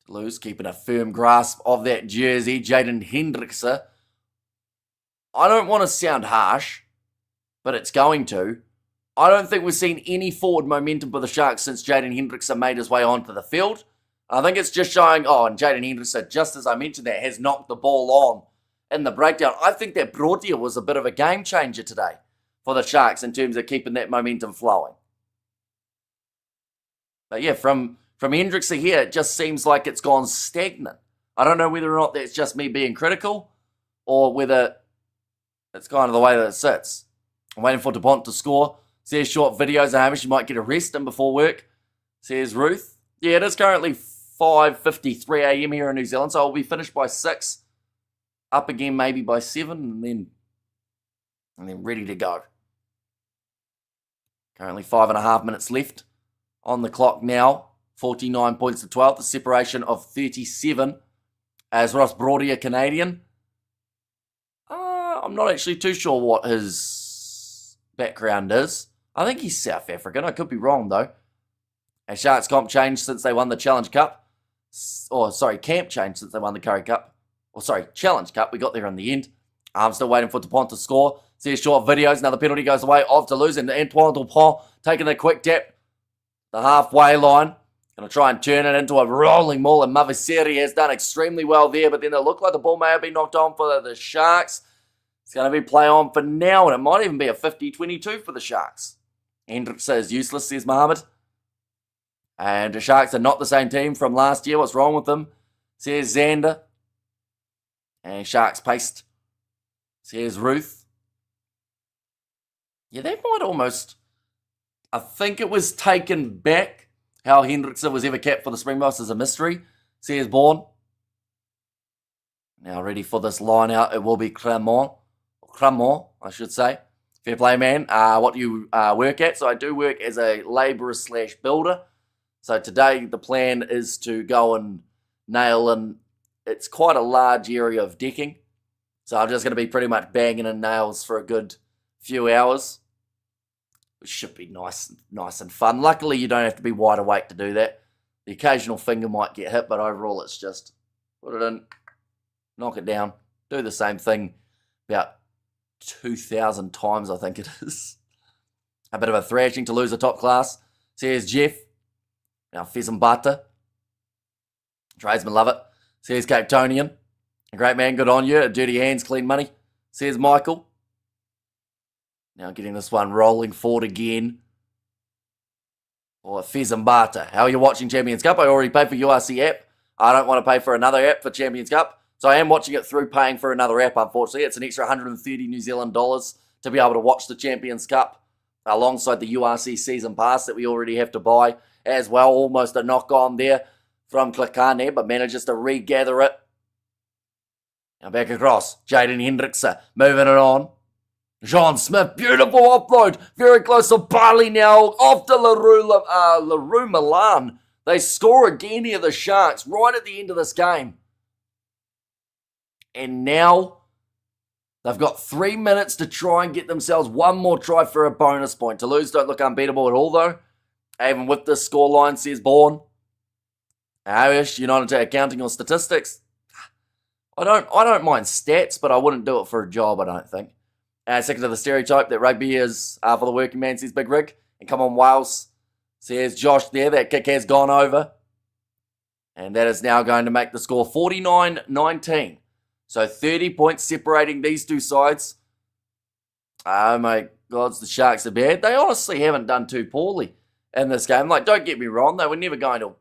S1: Toulouse keeping a firm grasp of that jersey. Jaden Hendrickse. I don't want to sound harsh, but it's going to. I don't think we've seen any forward momentum for the Sharks since Jaden Hendrickse made his way onto the field. I think it's just showing, and Jaden Hendrickse, just as I mentioned that, has knocked the ball on in the breakdown. I think that Brodia was a bit of a game changer today for the Sharks in terms of keeping that momentum flowing. But yeah, from Hendrickse here, it just seems like it's gone stagnant. I don't know whether or not that's just me being critical or whether it's kind of the way that it sits. I'm waiting for Dupont to score. Says short videos, Hamish, you might get a rest in before work. Says Ruth. Yeah, it is currently 5:53 a.m. here in New Zealand, so I'll be finished by 6. up again maybe by 7, and then ready to go. Currently 5.5 minutes left on the clock now. 49 points to 12. The separation of 37 as Ross Brody, a Canadian. I'm not actually too sure what his background is. I think he's South African. I could be wrong, though. A Sharks comp changed since they won the Challenge Cup. Camp changed since they won the Curry Cup. Challenge Cup. We got there in the end. I'm still waiting for Dupont to score. See short videos. Now the penalty goes away of Toulouse, and Antoine Dupont taking the quick tap. The halfway line. Going to try and turn it into a rolling maul, and Mavaseri has done extremely well there, but then it looked like the ball may have been knocked on for the Sharks. It's going to be play on for now, and it might even be a 50-22 for the Sharks. Hendrickson is useless, says Mohammed. And the Sharks are not the same team from last year. What's wrong with them? Says Xander. And Sharks paste. Says Ruth. Yeah, they might almost... I think it was taken back. How Hendrickson was ever kept for the Springboks is a mystery. Says Bourne. Now ready for this line out. It will be Cremont, I should say. Fair play, man. What do you work at? So I do work as a labourer/builder. So today the plan is to go and nail in. It's quite a large area of decking. So I'm just going to be pretty much banging in nails for a good few hours. Which should be nice and fun. Luckily, you don't have to be wide awake to do that. The occasional finger might get hit, but overall it's just put it in, knock it down, do the same thing about 2,000 times, I think it is. A bit of a thrashing to lose a top class. Says Jeff. Now Fezambata. Tradesmen love it. Says Cape Tonian. A great man, good on you. Dirty hands, clean money. Says Michael. Now getting this one rolling forward again. Or Fezambata. How are you watching Champions Cup? I already paid for URC app. I don't want to pay for another app for Champions Cup. So I am watching it through paying for another app, unfortunately. It's an extra 130 New Zealand dollars to be able to watch the Champions Cup alongside the URC season pass that we already have to buy as well. Almost a knock on there from Klikane, but manages to regather it. Now back across. Jaden Hendrickson moving it on. John Smith, beautiful offload. Very close to Barley now. Off to LaRue Milan. They score again here, the Sharks, right at the end of this game. And now they've got 3 minutes to try and get themselves one more try for a bonus point. Toulouse don't look unbeatable at all, though. Even with this scoreline, says Bourne. Irish, you're not into accounting or statistics. I don't mind stats, but I wouldn't do it for a job, I don't think. Second to the stereotype that rugby is for the working man, says Big Rig. And come on, Wales, says Josh there. That kick has gone over. And that is now going to make the score 49-19. So 30 points separating these two sides. Oh my God, the Sharks are bad. They honestly haven't done too poorly in this game. Like, don't get me wrong, they were never going to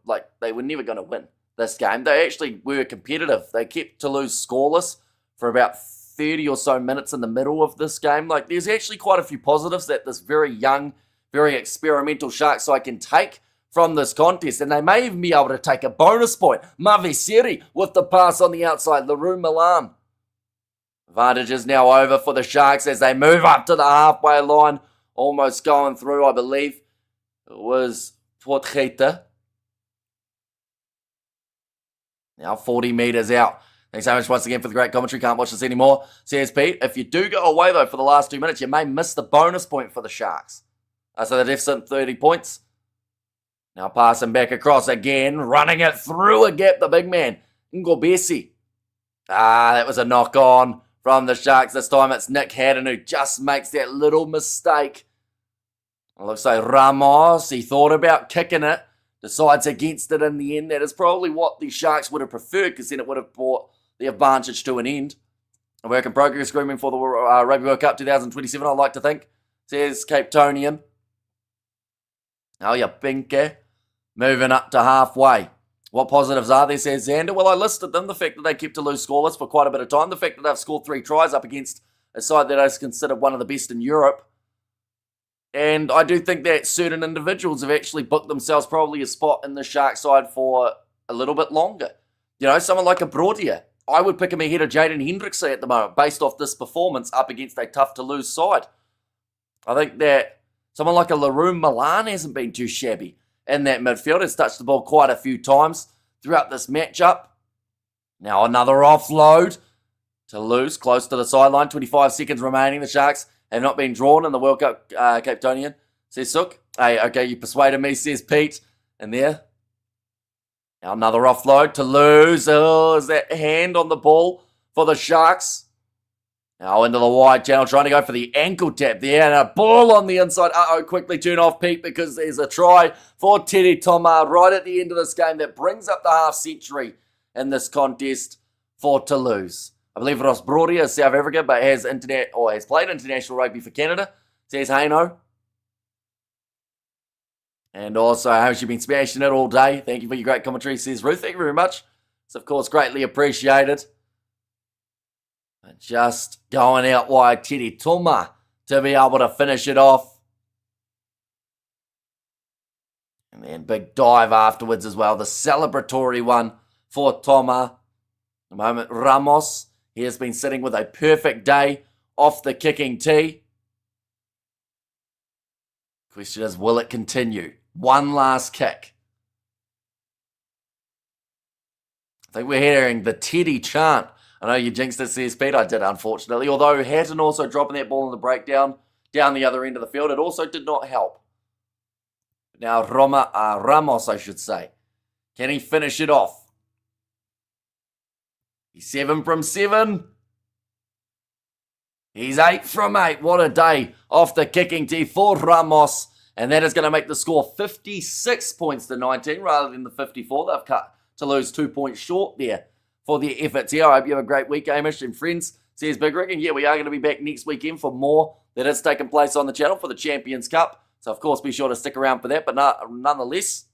S1: win this game. They actually were competitive. They kept Toulouse scoreless for about 30 or so minutes in the middle of this game. Like, there's actually quite a few positives that this very young, very experimental Sharks side can take from this contest, and they may even be able to take a bonus point. Mavaseri with the pass on the outside. LaRue Milan. Advantage is now over for the Sharks as they move up to the halfway line. Almost going through, I believe. It was Portreita. Now 40 metres out. Thanks so much once again for the great commentary. Can't watch this anymore. Says Pete. If you do go away, though, for the last 2 minutes, you may miss the bonus point for the Sharks. So the deficit 30 points. Now passing back across again. Running it through a gap, the big man. Ngobesi. That was a knock on from the Sharks. This time it's Nick Haddon who just makes that little mistake. It looks like Ramos, he thought about kicking it. Decides against it in the end. That is probably what the Sharks would have preferred, because then it would have brought the advantage to an end. A work in progress grooming for the Rugby World Cup 2027, I'd like to think. Says Cape Tonian. Oh, yeah, Pinke. Moving up to halfway. What positives are there, says Xander? Well, I listed them. The fact that they kept Toulouse scoreless for quite a bit of time. The fact that they've scored 3 tries up against a side that is considered one of the best in Europe. And I do think that certain individuals have actually booked themselves probably a spot in the Shark side for a little bit longer. You know, someone like a Brodia. I would pick him ahead of Jaden Hendrickse at the moment, based off this performance up against a tough Toulouse side. I think that someone like a Laroon Milan hasn't been too shabby in that midfield. Has touched the ball quite a few times throughout this matchup. Now another offload. Toulouse close to the sideline. 25 seconds remaining. The Sharks have not been drawn in the World Cup Cape Townian. Says Sook. Hey, okay, you persuaded me, says Pete. And there. Now another offload. Toulouse. Oh, is that hand on the ball for the Sharks? Now into the wide channel, trying to go for the ankle tap there. And a ball on the inside. Quickly turn off Pete because there's a try for Teddy Thomas right at the end of this game that brings up the half century in this contest for Toulouse. I believe Ross Brodia is South Africa, but has played international rugby for Canada, says Haino. And also, how has you been smashing it all day? Thank you for your great commentary, says Ruth. Thank you very much. It's, of course, greatly appreciated. And just going out wide, Teddy Tuma to be able to finish it off. And then big dive afterwards as well. The celebratory one for Toma. The moment Ramos, he has been sitting with a perfect day off the kicking tee. Question is, will it continue? One last kick. I think we're hearing the Teddy chant. I know you jinxed it, says Pete. I did, unfortunately. Although Hatton also dropping that ball in the breakdown down the other end of the field, it also did not help. Now Ramos, I should say. Can he finish it off? He's 7 from 7. He's 8 from 8. What a day off the kicking tee for Ramos. And that is going to make the score 56 points to 19 rather than the 54. They've cut Toulouse 2 points short there for their efforts here. I hope you have a great week, Amish and friends, says Big Rick. And yeah, we are going to be back next weekend for more that is taking place on the channel for the Champions Cup. So, of course, be sure to stick around for that. But nonetheless,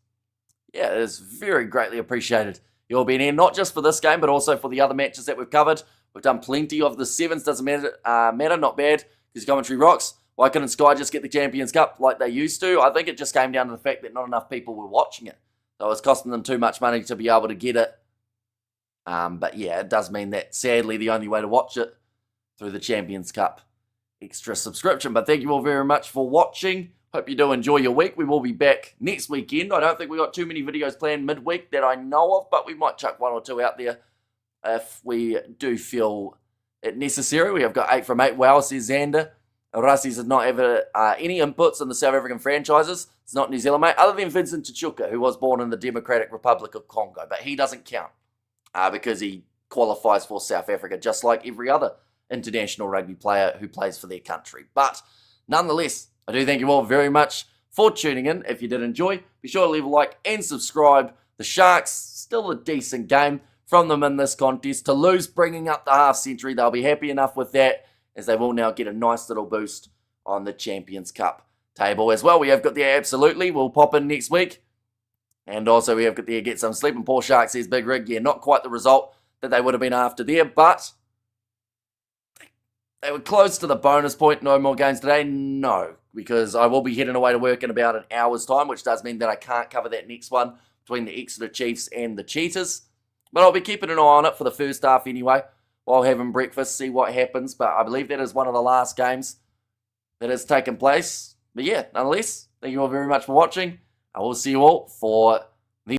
S1: yeah, it is very greatly appreciated. You'll be in here, not just for this game, but also for the other matches that we've covered. We've done plenty of the sevens. Doesn't matter, not bad, because commentary rocks. Why couldn't Sky just get the Champions Cup like they used to? I think it just came down to the fact that not enough people were watching it. So it was costing them too much money to be able to get it. But yeah, it does mean that, sadly, the only way to watch it through the Champions Cup extra subscription. But thank you all very much for watching. Hope you do enjoy your week. We will be back next weekend. I don't think we've got too many videos planned midweek that I know of, but we might chuck 1 or 2 out there if we do feel it necessary. We have got 8 from 8. Wow, says Xander. Rasis has not ever any inputs in the South African franchises. It's not New Zealand, mate, other than Vincent Chichuka, who was born in the Democratic Republic of Congo. But he doesn't count because he qualifies for South Africa, just like every other international rugby player who plays for their country. But nonetheless, I do thank you all very much for tuning in. If you did enjoy, be sure to leave a like and subscribe. The Sharks, still a decent game from them in this contest. Toulouse bringing up the half century. They'll be happy enough with that, as they will now get a nice little boost on the Champions Cup table as well. We have got the absolutely. We'll pop in next week. And also we have got the get some sleep. And poor Sharks, says Big Rig. Yeah, not quite the result that they would have been after there, but they were close to the bonus point. No more games today? No, because I will be heading away to work in about an hour's time, which does mean that I can't cover that next one between the Exeter Chiefs and the Cheetahs. But I'll be keeping an eye on it for the first half anyway, while having breakfast, see what happens. But I believe that is one of the last games that has taken place. But yeah, nonetheless, thank you all very much for watching. I will see you all for